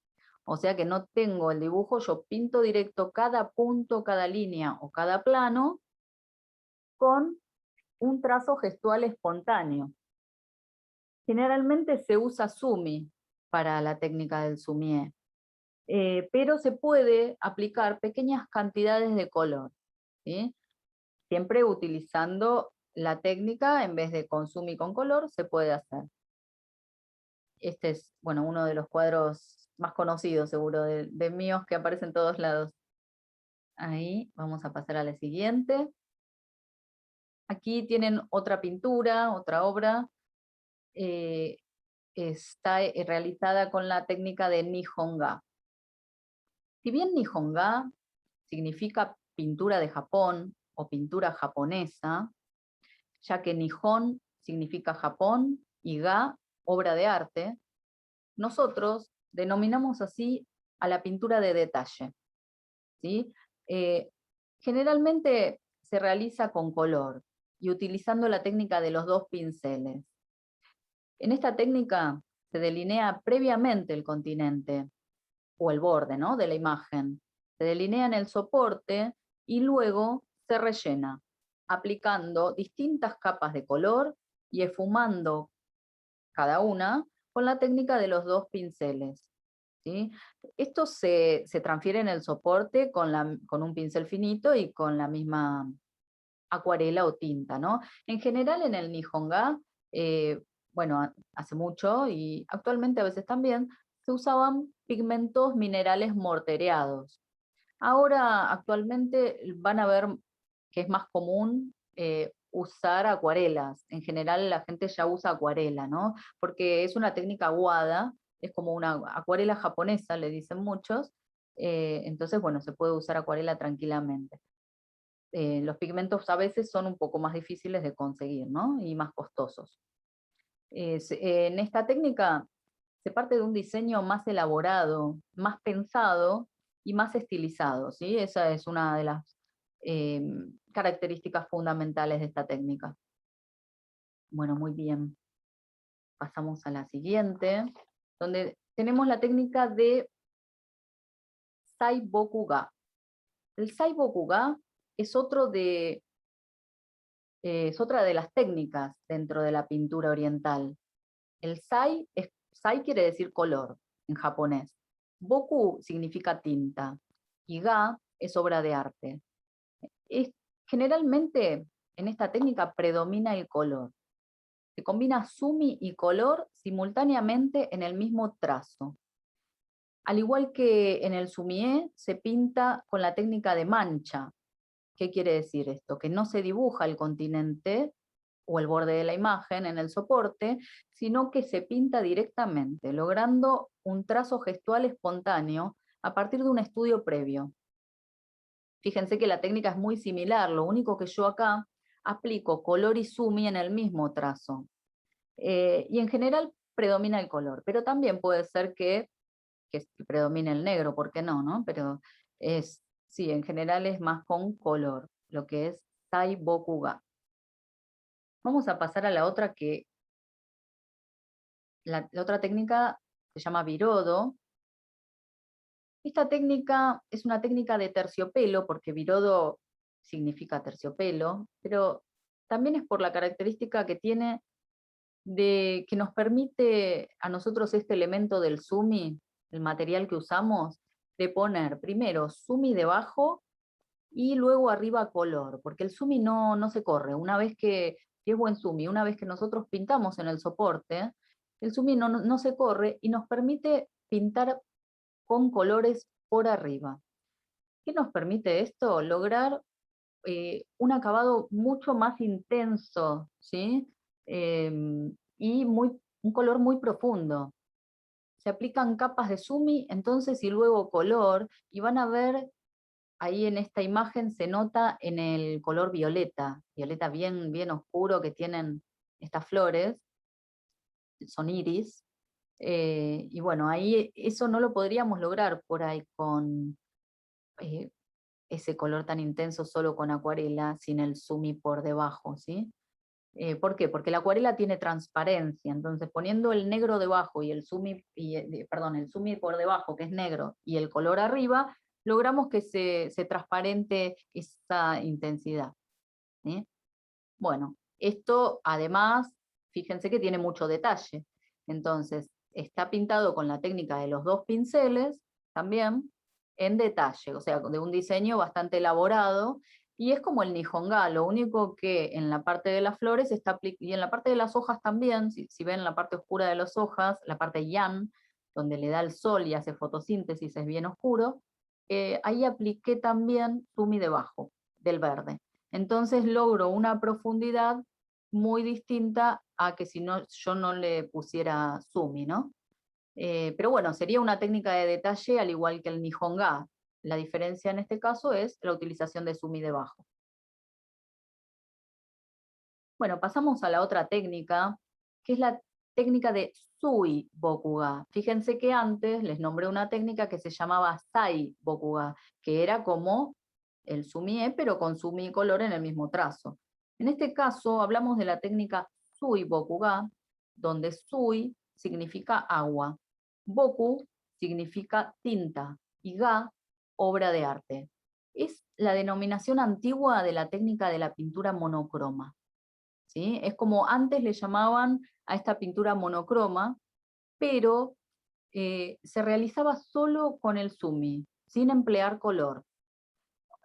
O sea que no tengo el dibujo, yo pinto directo cada punto, cada línea o cada plano con un trazo gestual espontáneo. Generalmente se usa sumi para la técnica del sumie, pero se puede aplicar pequeñas cantidades de color, ¿sí? Siempre utilizando la técnica, en vez de con sumi con color, se puede hacer. Este es, bueno, uno de los cuadros más conocidos, seguro, de míos, que aparece en todos lados. Ahí, vamos a pasar a la siguiente. Aquí tienen otra pintura, otra obra. Está realizada con la técnica de Nihonga. Si bien Nihonga significa pintura de Japón o pintura japonesa, ya que Nihon significa Japón y Ga, obra de arte, nosotros denominamos así a la pintura de detalle, ¿sí? Generalmente se realiza con color y utilizando la técnica de los 2 pinceles. En esta técnica se delinea previamente el continente o el borde, ¿no?, de la imagen. Se delinea en el soporte y luego se rellena, aplicando distintas capas de color y esfumando cada una con la técnica de los 2 pinceles, ¿sí? Esto se transfiere en el soporte con un pincel finito y con la misma acuarela o tinta, ¿no? En general en el Nihonga, bueno, hace mucho y actualmente a veces también, se usaban pigmentos minerales mortereados. Ahora, actualmente, van a ver que es más común usar acuarelas. En general, la gente ya usa acuarela, ¿no? Porque es una técnica aguada, es como una acuarela japonesa, le dicen muchos. Entonces, bueno, se puede usar acuarela tranquilamente. Los pigmentos a veces son un poco más difíciles de conseguir, ¿no? Y más costosos. En esta técnica se parte de un diseño más elaborado, más pensado y más estilizado, ¿sí? Esa es una de las características fundamentales de esta técnica. Bueno, muy bien. Pasamos a la siguiente, donde tenemos la técnica de Sai-Boku-ga. El Sai-Boku-ga es otra de las técnicas dentro de la pintura oriental. El sai quiere decir color en japonés. Boku significa tinta y ga es obra de arte. Generalmente en esta técnica predomina el color. Se combina sumi y color simultáneamente en el mismo trazo. Al igual que en el sumie, se pinta con la técnica de mancha. ¿Qué quiere decir esto? Que no se dibuja el continente o el borde de la imagen en el soporte, sino que se pinta directamente, logrando un trazo gestual espontáneo a partir de un estudio previo. Fíjense que la técnica es muy similar, lo único que yo acá aplico color y sumi en el mismo trazo. Y en general predomina el color, pero también puede ser que predomine el negro, ¿por qué no? ¿No? Pero sí, en general es más con color, lo que es Sai-Boku-ga. Vamos a pasar a la otra la otra técnica se llama Virodo. Esta técnica es una técnica de terciopelo, porque Virodo significa terciopelo, pero también es por la característica que tiene de que nos permite a nosotros este elemento del sumi, el material que usamos, de poner primero sumi debajo y luego arriba color, porque el sumi no se corre. Una vez que, si es buen sumi, una vez que nosotros pintamos en el soporte, el sumi no se corre y nos permite pintar con colores por arriba. ¿Qué nos permite esto? Lograr un acabado mucho más intenso, ¿sí? Y un color muy profundo. Se aplican capas de sumi, entonces, y luego color, y van a ver, ahí en esta imagen se nota en el color violeta bien, bien oscuro que tienen estas flores, son iris, y bueno, ahí eso no lo podríamos lograr por ahí con ese color tan intenso solo con acuarela, sin el sumi por debajo, ¿sí? ¿Por qué? Porque la acuarela tiene transparencia, entonces poniendo el negro debajo y el sumi, el sumi por debajo, que es negro, y el color arriba, logramos que se transparente esa intensidad, ¿sí? Bueno, esto además, fíjense que tiene mucho detalle, entonces está pintado con la técnica de los dos pinceles, también, en detalle, o sea, de un diseño bastante elaborado, y es como el Nihonga, lo único que en la parte de las flores está y en la parte de las hojas también, si ven la parte oscura de las hojas, la parte yan, donde le da el sol y hace fotosíntesis, es bien oscuro, ahí apliqué también sumi debajo del verde. Entonces logro una profundidad muy distinta a que si no, yo no le pusiera sumi, ¿no? Pero bueno, sería una técnica de detalle al igual que el Nihonga. La diferencia en este caso es la utilización de sumi debajo. Bueno, pasamos a la otra técnica, que es la técnica de Sui Bokuga. Fíjense que antes les nombré una técnica que se llamaba Sai Bokuga, que era como el sumie, pero con sumi y color en el mismo trazo. En este caso hablamos de la técnica Sui Bokuga, donde Sui significa agua, Boku significa tinta y Ga, obra de arte. Es la denominación antigua de la técnica de la pintura monocroma. ¿Sí? Es como antes le llamaban a esta pintura monocroma, pero se realizaba solo con el sumi, sin emplear color.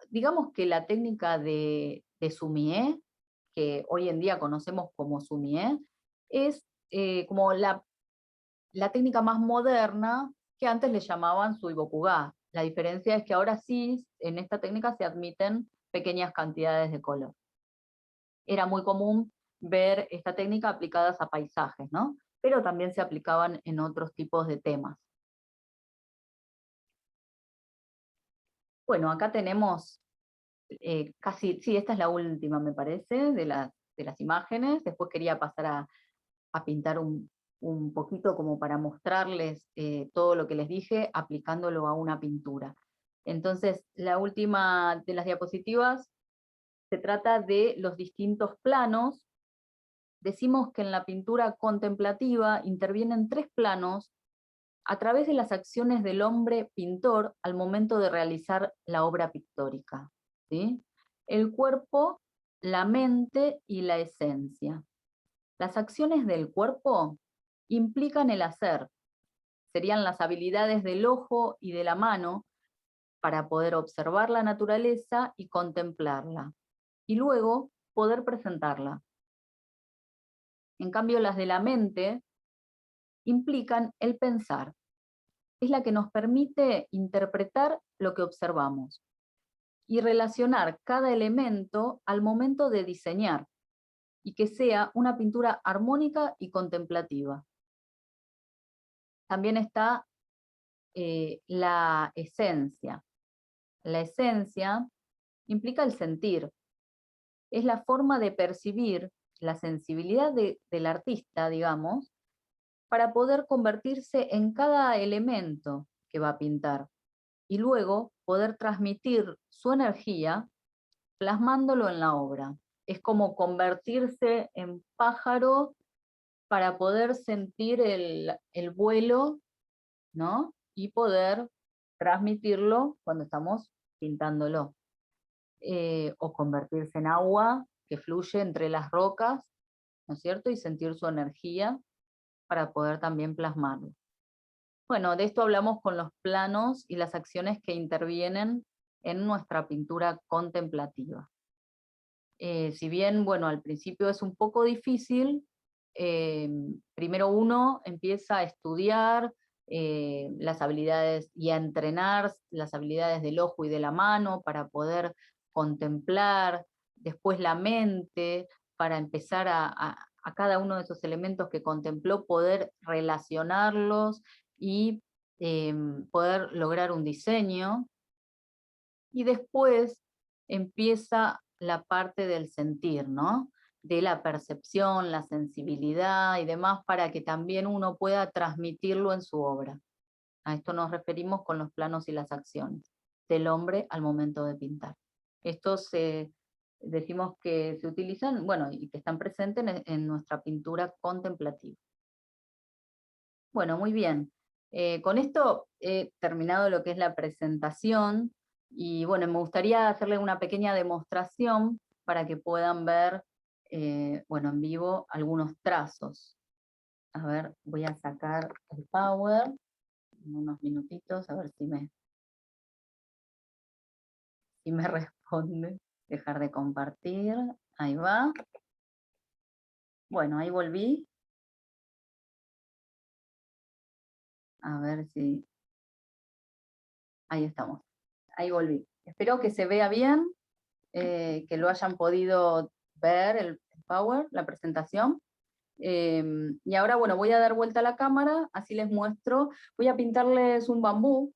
Digamos que la técnica de sumie, que hoy en día conocemos como sumie, es como la la técnica más moderna que antes le llamaban Suibokuga. La diferencia es que ahora sí, en esta técnica se admiten pequeñas cantidades de color. Era muy común ver esta técnica aplicadas a paisajes, ¿no? Pero también se aplicaban en otros tipos de temas. Bueno, acá tenemos casi, sí, esta es la última, me parece, de las imágenes. Después quería pasar a pintar un poquito como para mostrarles todo lo que les dije, aplicándolo a una pintura. Entonces, la última de las diapositivas se trata de los distintos planos. Decimos que en la pintura contemplativa intervienen 3 planos a través de las acciones del hombre pintor al momento de realizar la obra pictórica, ¿sí? El cuerpo, la mente y la esencia. Las acciones del cuerpo implican el hacer, serían las habilidades del ojo y de la mano para poder observar la naturaleza y contemplarla, y luego poder presentarla. En cambio, las de la mente implican el pensar. Es la que nos permite interpretar lo que observamos y relacionar cada elemento al momento de diseñar, y que sea una pintura armónica y contemplativa. También está la esencia. La esencia implica el sentir. Es la forma de percibir la sensibilidad del artista, digamos, para poder convertirse en cada elemento que va a pintar y luego poder transmitir su energía plasmándolo en la obra. Es como convertirse en pájaro para poder sentir el vuelo, ¿no? Y poder transmitirlo cuando estamos pintándolo. O convertirse en agua que fluye entre las rocas, ¿no es cierto? Y sentir su energía para poder también plasmarlo. Bueno, de esto hablamos con los planos y las acciones que intervienen en nuestra pintura contemplativa. Si bien, bueno, al principio es un poco difícil, primero uno empieza a estudiar las habilidades y a entrenar las habilidades del ojo y de la mano para poder contemplar, después la mente, para empezar a cada uno de esos elementos que contempló, poder relacionarlos y poder lograr un diseño. Y después empieza la parte del sentir, ¿no? De la percepción, la sensibilidad y demás, para que también uno pueda transmitirlo en su obra. A esto nos referimos con los planos y las acciones del hombre al momento de pintar. Estos decimos que se utilizan, bueno, y que están presentes en nuestra pintura contemplativa. Bueno, muy bien. Con esto he terminado lo que es la presentación, y bueno, me gustaría hacerle una pequeña demostración para que puedan ver, bueno, en vivo algunos trazos. A ver, voy a sacar el Power en unos minutitos, a ver si me responde. Dejar de compartir, ahí va. Bueno, ahí volví. A ver si... Ahí estamos. Ahí volví. Espero que se vea bien, que lo hayan podido ver, el Power, la presentación. Y ahora, bueno, voy a dar vuelta a la cámara, así les muestro. Voy a pintarles un bambú,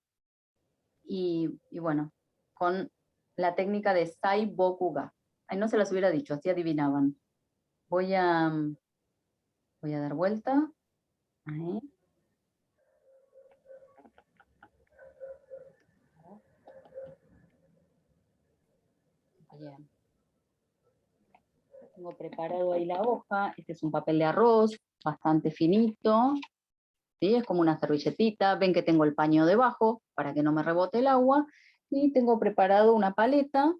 y bueno, con la técnica de Sai Bokuga. Ay, no se las hubiera dicho, así adivinaban. Voy a dar vuelta. Ahí. Bien. Tengo preparado ahí la hoja. Este es un papel de arroz, bastante finito. ¿Sí? Es como una servilletita. Ven que tengo el paño debajo para que no me rebote el agua. Y tengo preparado una paleta,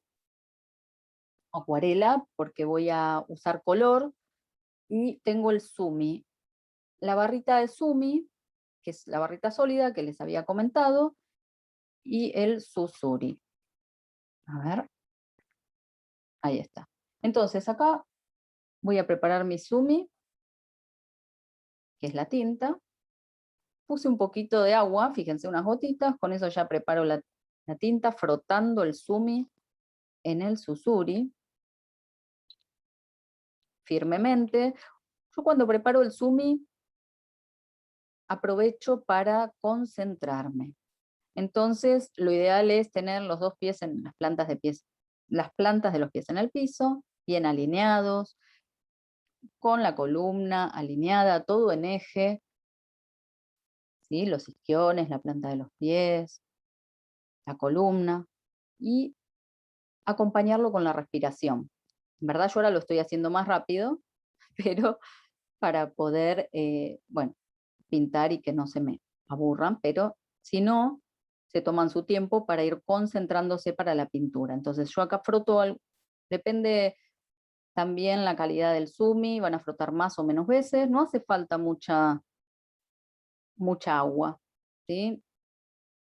acuarela, porque voy a usar color. Y tengo el Sumi. La barrita de Sumi, que es la barrita sólida que les había comentado, y el Susuri. A ver. Ahí está. Entonces acá voy a preparar mi Sumi, que es la tinta. puse un poquito de agua, fíjense, unas gotitas, con eso ya preparo la tinta, frotando el sumi en el susuri firmemente. Yo cuando preparo el sumi aprovecho para concentrarme. Entonces, lo ideal es tener los dos pies en las plantas de los pies en el piso, bien alineados, con la columna alineada, todo en eje, ¿sí? Los isquiones, la planta de los pies, la columna, y acompañarlo con la respiración. En verdad yo ahora lo estoy haciendo más rápido, pero para poder, bueno, pintar y que no se me aburran, pero si no, se toman su tiempo para ir concentrándose para la pintura. Entonces yo acá froto, depende también la calidad del sumi, van a frotar más o menos veces, no hace falta mucha agua, ¿sí?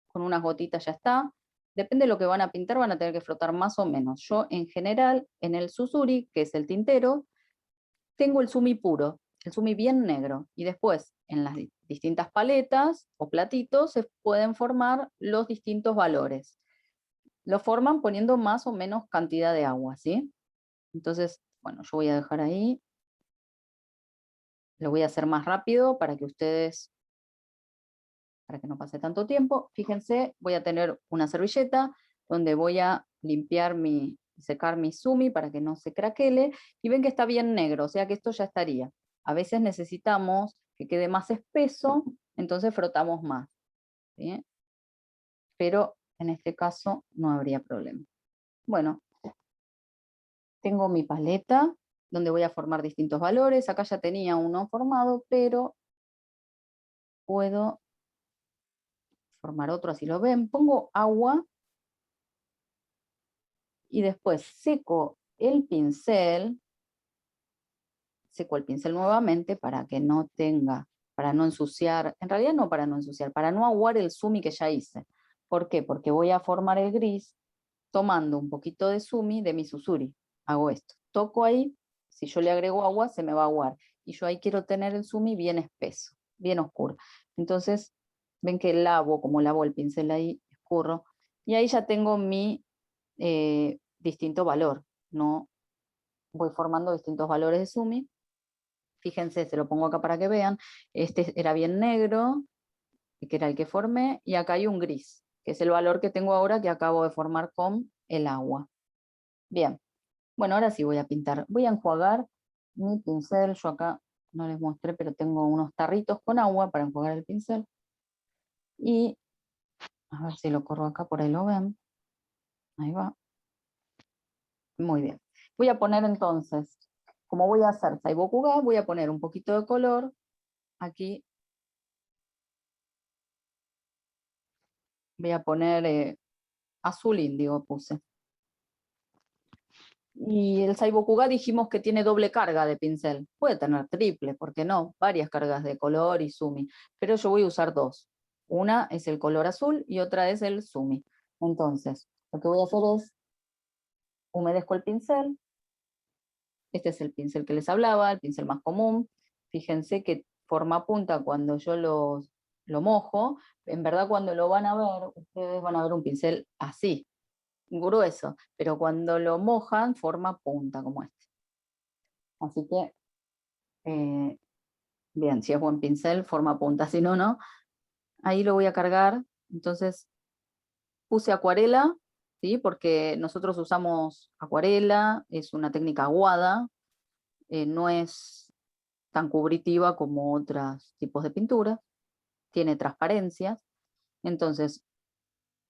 Con unas gotitas ya está. Depende de lo que van a pintar, van a tener que frotar más o menos. Yo en general, en el susuri, que es el tintero, tengo el sumi puro, el sumi bien negro, y después en las distintas paletas o platitos se pueden formar los distintos valores. Lo forman poniendo más o menos cantidad de agua, ¿sí? Entonces, bueno, yo voy a dejar ahí. Lo voy a hacer más rápido para que ustedes, para que no pase tanto tiempo. Fíjense, voy a tener una servilleta donde voy a limpiar secar mi sumi para que no se craquele, y ven que está bien negro, o sea que esto ya estaría. A veces necesitamos que quede más espeso, entonces frotamos más, ¿sí? Pero en este caso no habría problema. Bueno, tengo mi paleta donde voy a formar distintos valores. Acá ya tenía uno formado, pero puedo formar otro, así lo ven. Pongo agua y después seco el pincel nuevamente para que no tenga, para no ensuciar, en realidad no para no ensuciar, para no aguar el sumi que ya hice. ¿Por qué? Porque voy a formar el gris tomando un poquito de sumi de mi susuri. Hago esto, toco ahí, si yo le agrego agua se me va a aguar, y yo ahí quiero tener el sumi bien espeso, bien oscuro. Entonces, ven que como lavo el pincel ahí, escurro, y ahí ya tengo mi distinto valor, ¿no? Voy formando distintos valores de sumi. Fíjense, se lo pongo acá para que vean, este era bien negro, que era el que formé, y acá hay un gris, que es el valor que tengo ahora que acabo de formar con el agua. Bien, bueno, ahora sí voy a pintar. Voy a enjuagar mi pincel, yo acá no les mostré, pero tengo unos tarritos con agua para enjuagar el pincel. Y, a ver si lo corro acá, por ahí lo ven. Ahí va. Muy bien. Voy a poner entonces, como voy a hacer Saibokuga, voy a poner un poquito de color aquí. Voy a poner azul índigo, puse. Y el Saibokuga dijimos que tiene doble carga de pincel. Puede tener triple, ¿por qué no? Varias cargas de color y sumi. Pero yo voy a usar dos. Una es el color azul y otra es el sumi. Entonces, lo que voy a hacer es, humedezco el pincel. Este es el pincel que les hablaba, el pincel más común. Fíjense que forma punta cuando yo lo mojo. En verdad, cuando lo van a ver, ustedes van a ver un pincel así, grueso, pero cuando lo mojan forma punta como este. Así que, bien, si es buen pincel, forma punta, si no, no. Ahí lo voy a cargar. Entonces puse acuarela, ¿sí? Porque nosotros usamos acuarela, es una técnica aguada, no es tan cubritiva como otros tipos de pintura, tiene transparencias. Entonces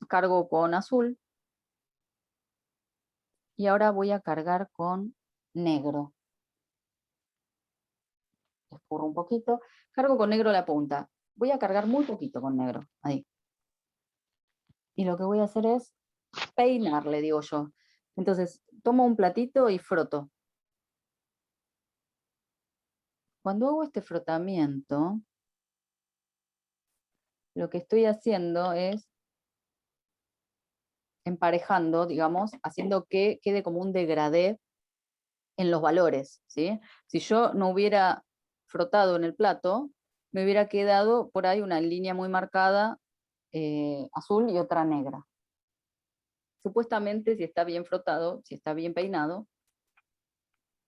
cargo con azul y ahora voy a cargar con negro. Escurro un poquito, cargo con negro la punta. Voy a cargar muy poquito con negro, ahí. Y lo que voy a hacer es peinar, le digo yo. Entonces, tomo un platito y froto. Cuando hago este frotamiento, lo que estoy haciendo es emparejando, digamos, haciendo que quede como un degradé en los valores, ¿sí? Si yo no hubiera frotado en el plato, me hubiera quedado por ahí una línea muy marcada, azul y otra negra. Supuestamente, si está bien frotado, si está bien peinado,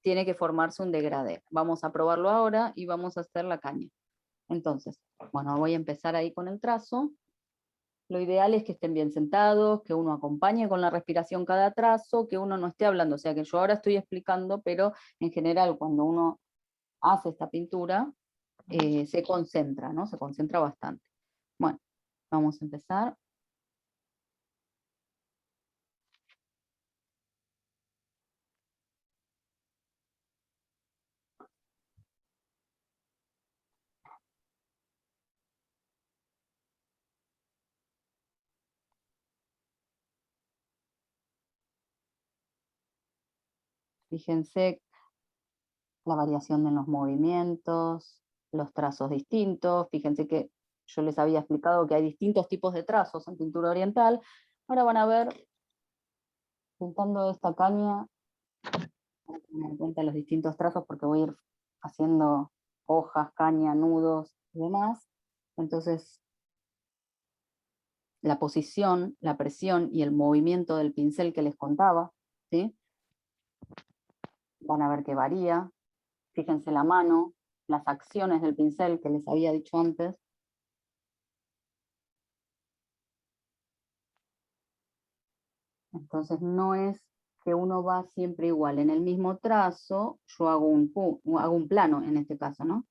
tiene que formarse un degradé. Vamos a probarlo ahora y vamos a hacer la caña. Entonces, bueno, voy a empezar ahí con el trazo. Lo ideal es que estén bien sentados, que uno acompañe con la respiración cada trazo, que uno no esté hablando. O sea que yo ahora estoy explicando, pero en general cuando uno hace esta pintura, se concentra, ¿no? Se concentra bastante. Bueno, vamos a empezar. Fíjense la variación en los movimientos, los trazos distintos. Fíjense que yo les había explicado que hay distintos tipos de trazos en pintura oriental. Ahora van a ver, pintando esta caña, voy a tener en cuenta los distintos trazos porque voy a ir haciendo hojas, caña, nudos y demás. Entonces, la posición, la presión y el movimiento del pincel que les contaba, ¿sí? Van a ver que varía. Fíjense la mano, las acciones del pincel que les había dicho antes. Entonces no es que uno va siempre igual. En el mismo trazo, yo hago un plano en este caso, ¿no?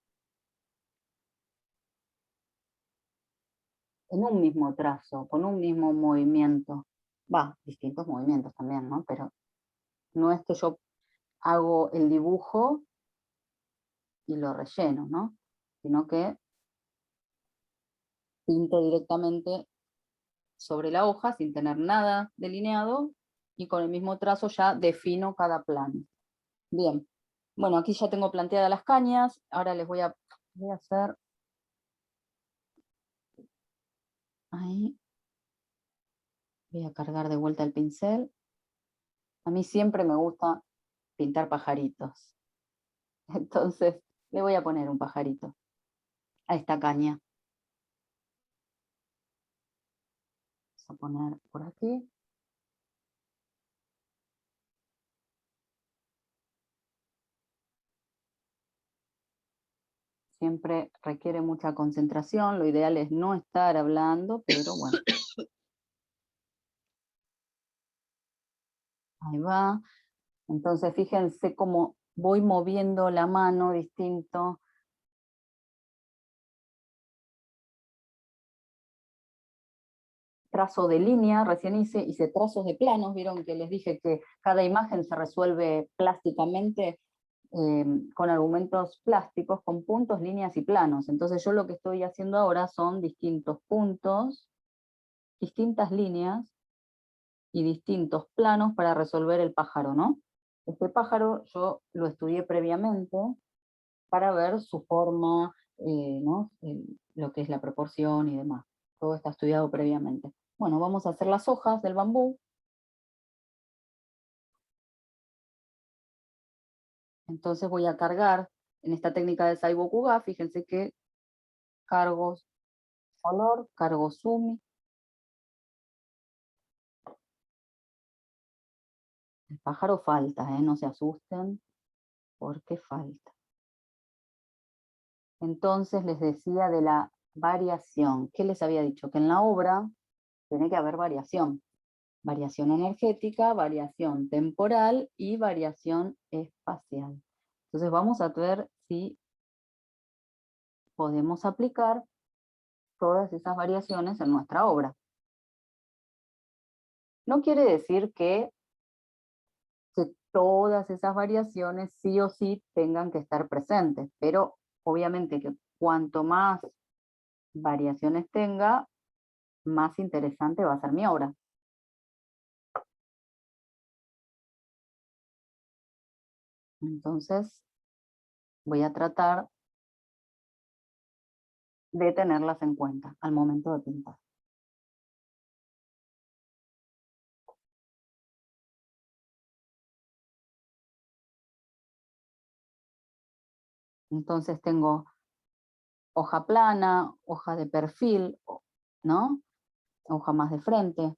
En un mismo trazo, con un mismo movimiento. Va, distintos movimientos también, ¿no? Pero no es que yo hago el dibujo y lo relleno, ¿no? Sino que pinto directamente sobre la hoja sin tener nada delineado y con el mismo trazo ya defino cada plano. Bien, bueno, aquí ya tengo planteadas las cañas, ahora les voy a hacer ahí, voy a cargar de vuelta el pincel. A mí siempre me gusta pintar pajaritos, entonces le voy a poner un pajarito a esta caña. Vamos a poner por aquí. Siempre requiere mucha concentración, lo ideal es no estar hablando, pero bueno. Ahí va. Entonces fíjense cómo voy moviendo la mano distinto. Trazo de línea, recién hice trazos de planos, vieron que les dije que cada imagen se resuelve plásticamente con argumentos plásticos, con puntos, líneas y planos. Entonces yo lo que estoy haciendo ahora son distintos puntos, distintas líneas y distintos planos para resolver el pájaro, ¿no? Este pájaro yo lo estudié previamente para ver su forma, ¿no? Lo que es la proporción y demás. Todo está estudiado previamente. Bueno, vamos a hacer las hojas del bambú. Entonces voy a cargar, en esta técnica de Saibokuga, fíjense que cargo color, cargo sumi. El pájaro falta, no se asusten, porque falta. Entonces les decía de la variación. ¿Qué les había dicho? Que en la obra tiene que haber variación. Variación energética, variación temporal y variación espacial. Entonces vamos a ver si podemos aplicar todas esas variaciones en nuestra obra. No quiere decir que todas esas variaciones sí o sí tengan que estar presentes, pero obviamente que cuanto más variaciones tenga, más interesante va a ser mi obra. Entonces, voy a tratar de tenerlas en cuenta al momento de pintar. Entonces tengo hoja plana, hoja de perfil, ¿no? Hoja más de frente.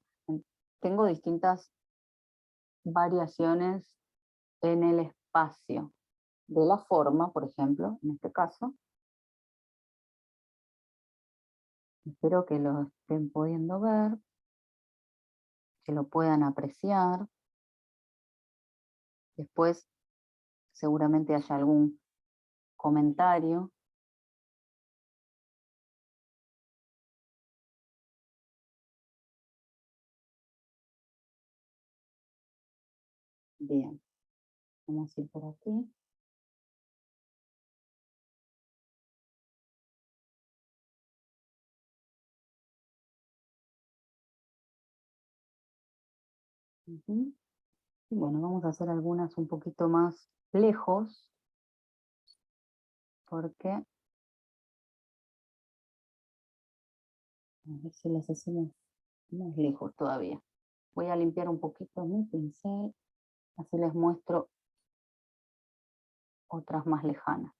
Tengo distintas variaciones en el espacio de la forma, por ejemplo, en este caso. Espero que lo estén pudiendo ver, que lo puedan apreciar. Después seguramente haya algún comentario. Bien, vamos a ir por aquí. Y bueno, vamos a hacer algunas un poquito más lejos, porque a ver si las hacemos más lejos todavía. Voy a limpiar un poquito mi pincel, así les muestro otras más lejanas.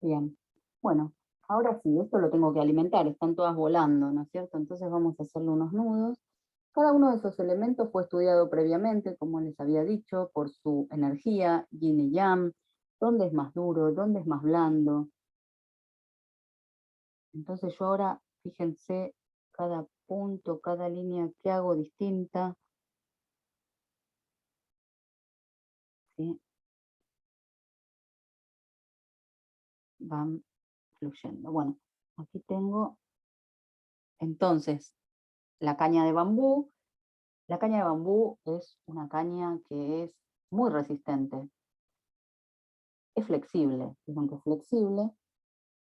Bien, bueno, ahora sí, esto lo tengo que alimentar, están todas volando, ¿no es cierto? Entonces vamos a hacerle unos nudos. Cada uno de esos elementos fue estudiado previamente, como les había dicho, por su energía, yin y yang, dónde es más duro, dónde es más blando. Entonces yo ahora, fíjense, cada punto, cada línea que hago distinta, ¿sí? Van fluyendo. Bueno, aquí tengo entonces la caña de bambú. La caña de bambú es una caña que es muy resistente. Es flexible, es flexible,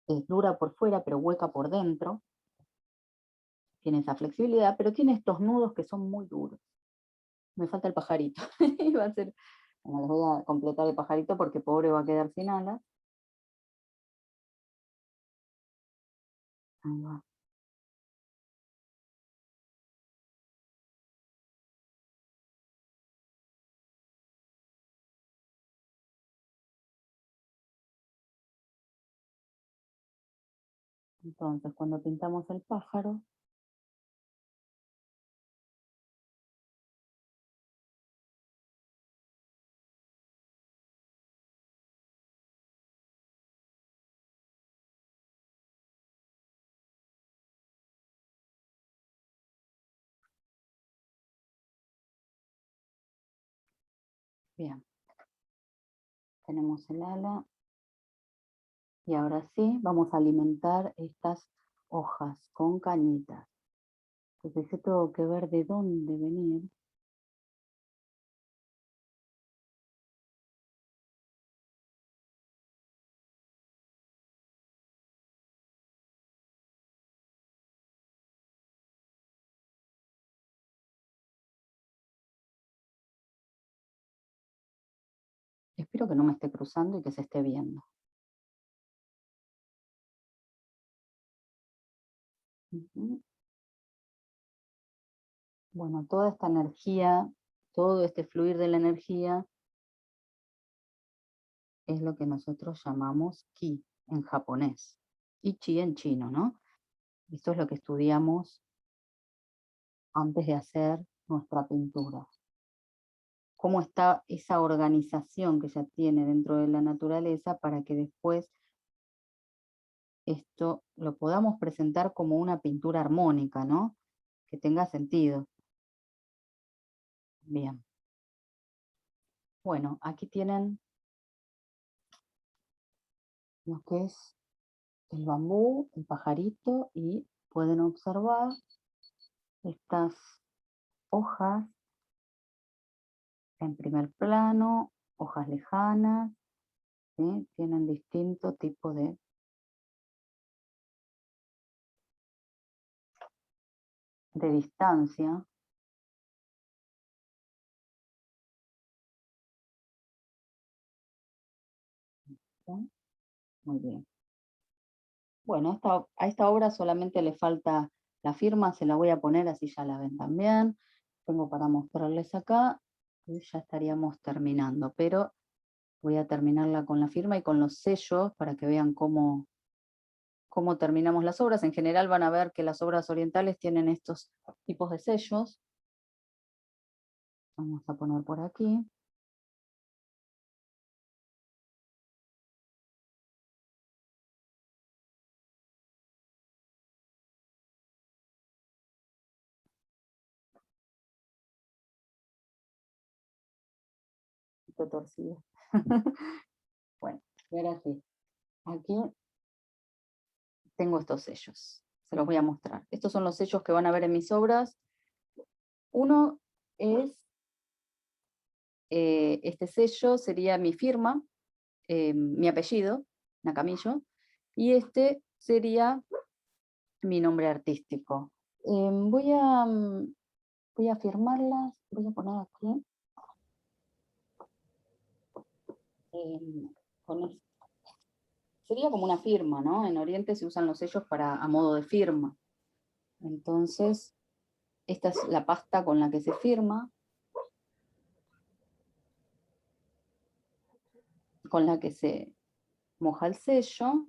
es dura por fuera, pero hueca por dentro. Tiene esa flexibilidad, pero tiene estos nudos que son muy duros. Me falta el pajarito. Va a ser, bueno, les voy a completar el pajarito porque pobre va a quedar sin alas. Ahí va. Entonces, cuando pintamos el pájaro, bien, tenemos el ala. Y ahora sí, vamos a alimentar estas hojas con cañitas. Entonces yo tengo que ver de dónde venir. Espero que no me esté cruzando y que se esté viendo. Bueno, toda esta energía, todo este fluir de la energía es lo que nosotros llamamos ki en japonés y chi en chino, ¿no? Esto es lo que estudiamos antes de hacer nuestra pintura. Cómo está esa organización que ya tiene dentro de la naturaleza para que después esto lo podamos presentar como una pintura armónica, ¿no? Que tenga sentido. Bien. Bueno, aquí tienen lo que es el bambú, el pajarito, y pueden observar estas hojas en primer plano, hojas lejanas, ¿sí? Tienen distinto tipo de distancia. ¿Sí? Muy bien. Bueno, a esta obra solamente le falta la firma, se la voy a poner así ya la ven también. Tengo para mostrarles acá y ya estaríamos terminando, pero voy a terminarla con la firma y con los sellos para que vean cómo terminamos las obras. En general van a ver que las obras orientales tienen estos tipos de sellos. Vamos a poner por aquí. Esto torcido. Bueno, y ahora sí. Aquí tengo estos sellos. Se los voy a mostrar. Estos son los sellos que van a ver en mis obras. Uno es, este sello sería mi firma, mi apellido, Nacamillo, y este sería mi nombre artístico. Voy a firmarlas, voy a poner aquí. Con esto. Sería como una firma, ¿no? En Oriente se usan los sellos a modo de firma. Entonces, esta es la pasta con la que se firma, con la que se moja el sello,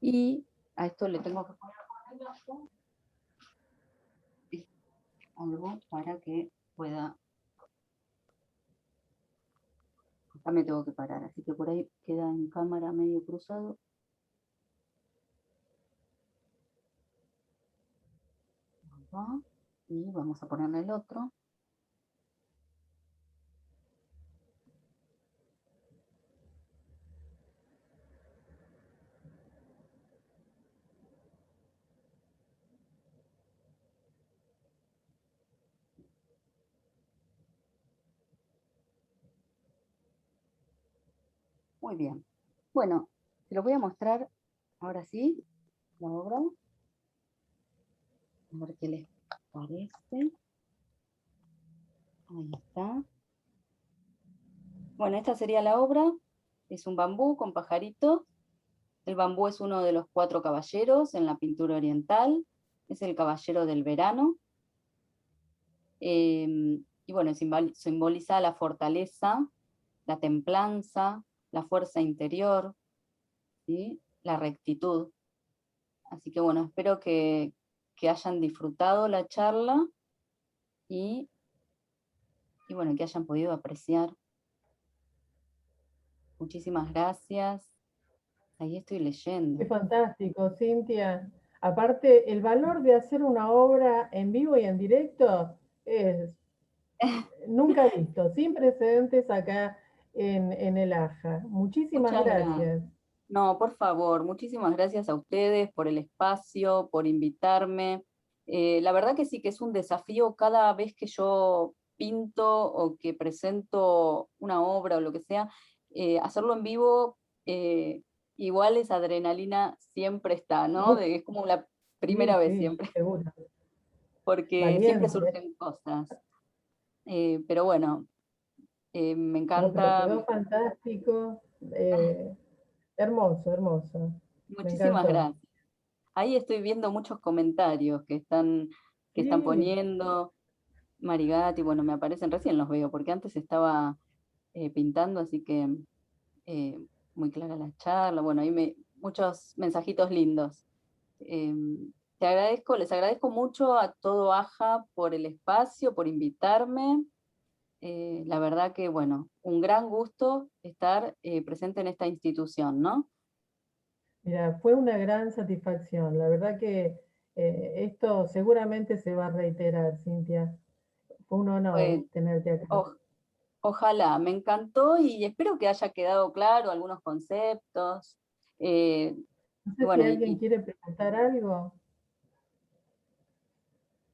y a esto le tengo que poner algo para que pueda... Acá me tengo que parar, así que por ahí queda en cámara medio cruzado. Y vamos a ponerle el otro. Muy bien. Bueno, se los voy a mostrar ahora sí, la obra. A ver qué les parece. Ahí está. Bueno, esta sería la obra. Es un bambú con pajaritos. El bambú es uno de los 4 caballeros en la pintura oriental. Es el caballero del verano. Y bueno, simboliza la fortaleza, la templanza, la fuerza interior, ¿sí? La rectitud. Así que bueno, espero que hayan disfrutado la charla y bueno, que hayan podido apreciar. Muchísimas gracias. Ahí estoy leyendo. Es fantástico, Cintia. Aparte, el valor de hacer una obra en vivo y en directo es nunca visto, sin precedentes acá en el AJA. Muchísimas Muchas gracias. gracias. No, por favor, muchísimas gracias a ustedes por el espacio, por invitarme. La verdad que sí que es un desafío cada vez que yo pinto o que presento una obra o lo que sea, hacerlo en vivo, igual esa adrenalina siempre está, ¿no? Uf, Es como la primera sí, vez sí, siempre, seguro. porque siempre Valiente. surgen cosas. Pero bueno, me No, pero encanta. quedó fantástico. Hermoso, hermoso. Me Muchísimas encantó. gracias. Ahí estoy viendo muchos comentarios que están Sí, poniendo. Marigati, bueno, me aparecen, recién los veo, porque antes estaba pintando, así que eh, muy clara la charla. Bueno, muchos mensajitos lindos. Eh, les agradezco mucho a todo AJA por el espacio, por invitarme. La verdad que, bueno, un gran gusto estar presente en esta institución, ¿no? mira, fue una gran satisfacción. La verdad que esto seguramente se va a reiterar, Cintia. Fue un honor Fue- tenerte acá. o- Ojalá, me encantó y espero que haya quedado claro algunos conceptos. Eh, No y sé si bueno, alguien quiere preguntar algo. No,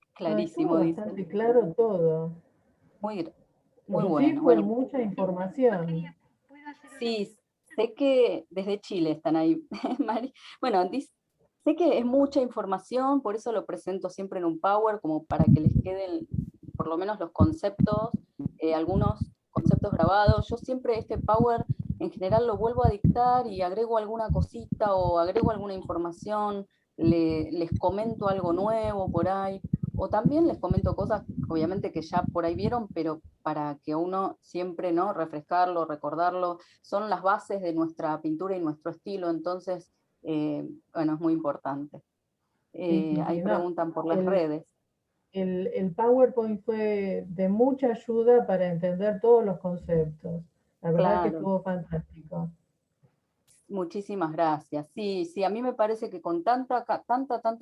estuvo clarísimo, dice. bastante claro todo. Muy, muy Pero sí bueno. fue Bueno, mucha información. sí, sé que desde Chile están ahí. Bueno, sé que es mucha información, por eso lo presento siempre en un Power, como para que les queden por lo menos los conceptos, algunos conceptos grabados. Yo siempre este Power en general lo vuelvo a dictar y agrego alguna cosita o agrego alguna información, les comento algo nuevo por ahí, o también les comento cosas, obviamente que ya por ahí vieron, pero para que uno siempre, ¿no? Refrescarlo, recordarlo, son las bases de nuestra pintura y nuestro estilo, entonces, bueno, es muy importante. Sí, sí, Ahí sí, no. preguntan por las El, redes. el PowerPoint fue de mucha ayuda para entender todos los conceptos. La verdad que Claro, estuvo fantástico. muchísimas gracias. Sí, sí, a mí me parece que con tanta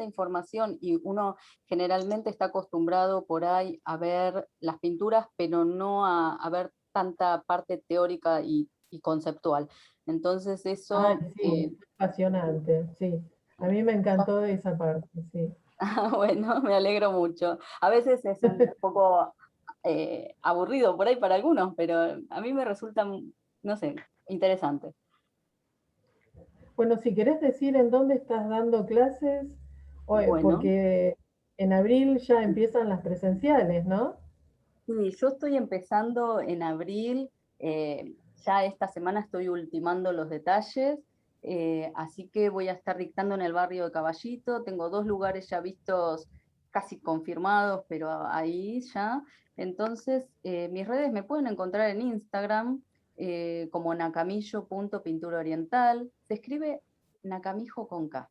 información y uno generalmente está acostumbrado por ahí a ver las pinturas, pero no a ver tanta parte teórica y conceptual. Entonces Ay, eso, sí, apasionante, sí. A mí me encantó esa parte, sí. bueno, me alegro mucho. A veces es un poco aburrido por ahí para algunos, pero a mí me resulta, no sé, interesante. Bueno, si querés decir en dónde estás dando clases, Bueno, porque en abril ya empiezan las presenciales, ¿no? sí, yo estoy empezando en abril, ya esta semana estoy ultimando los detalles, así que voy a estar dictando en el barrio de Caballito, tengo 2 lugares ya vistos, casi confirmados, pero ahí ya. Entonces, mis redes me pueden encontrar en Instagram como nacamillo.pinturaoriental, se escribe Nacamijo con K,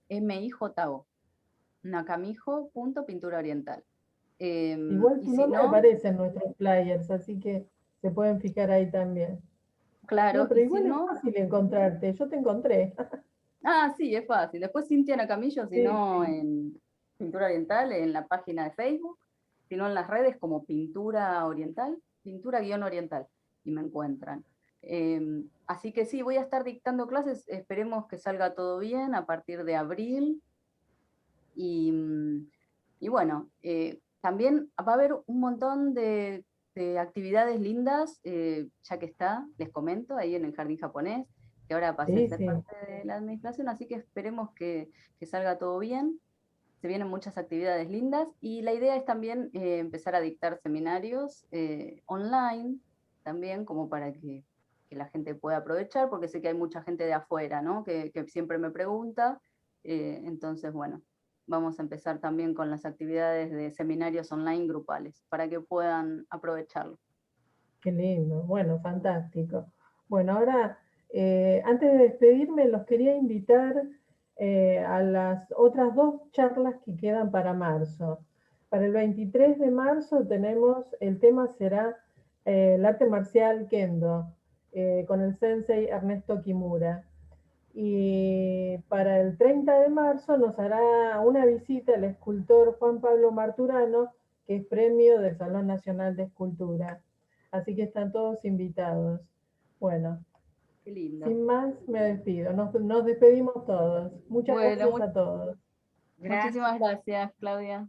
Nakamijo, Nacamijo.pinturaoriental. Igual Y tu si nombre no, aparece en nuestros flyers, así que se pueden fijar ahí también. No, claro, pero y si igual es no, fácil encontrarte. Yo te encontré. sí, es fácil. Después Cintia Nacamillo, si Sí, no sí. en Pintura Oriental, en la página de Facebook, si no en las redes como Pintura Oriental, Pintura-Oriental, y me encuentran. Así que sí, voy a estar dictando clases, esperemos que salga todo bien a partir de abril. Y, y bueno, también va a haber un montón de actividades lindas, ya que está, les comento, ahí en el Jardín Japonés, que ahora pasé a Sí, ser sí. parte de la administración, así que esperemos que salga todo bien. Se vienen muchas actividades lindas y la idea es también empezar a dictar seminarios online, también como para que la gente pueda aprovechar, porque sé que hay mucha gente de afuera, ¿no? Que siempre me pregunta. Entonces, bueno, vamos a empezar también con las actividades de seminarios online grupales para que puedan aprovecharlo. Qué lindo. Bueno, fantástico. Bueno, ahora, antes de despedirme, los quería invitar a las otras dos charlas que quedan para marzo. Para el 23 de marzo tenemos, el tema será el arte marcial Kendo, con el sensei Ernesto Kimura. Y para el 30 de marzo nos hará una visita el escultor Juan Pablo Marturano, que es premio del Salón Nacional de Escultura. Así que están todos invitados. Bueno, Qué lindo. sin más me despido. Nos despedimos todos. Muchas Bueno, gracias a todos. muchísimas gracias, Claudia.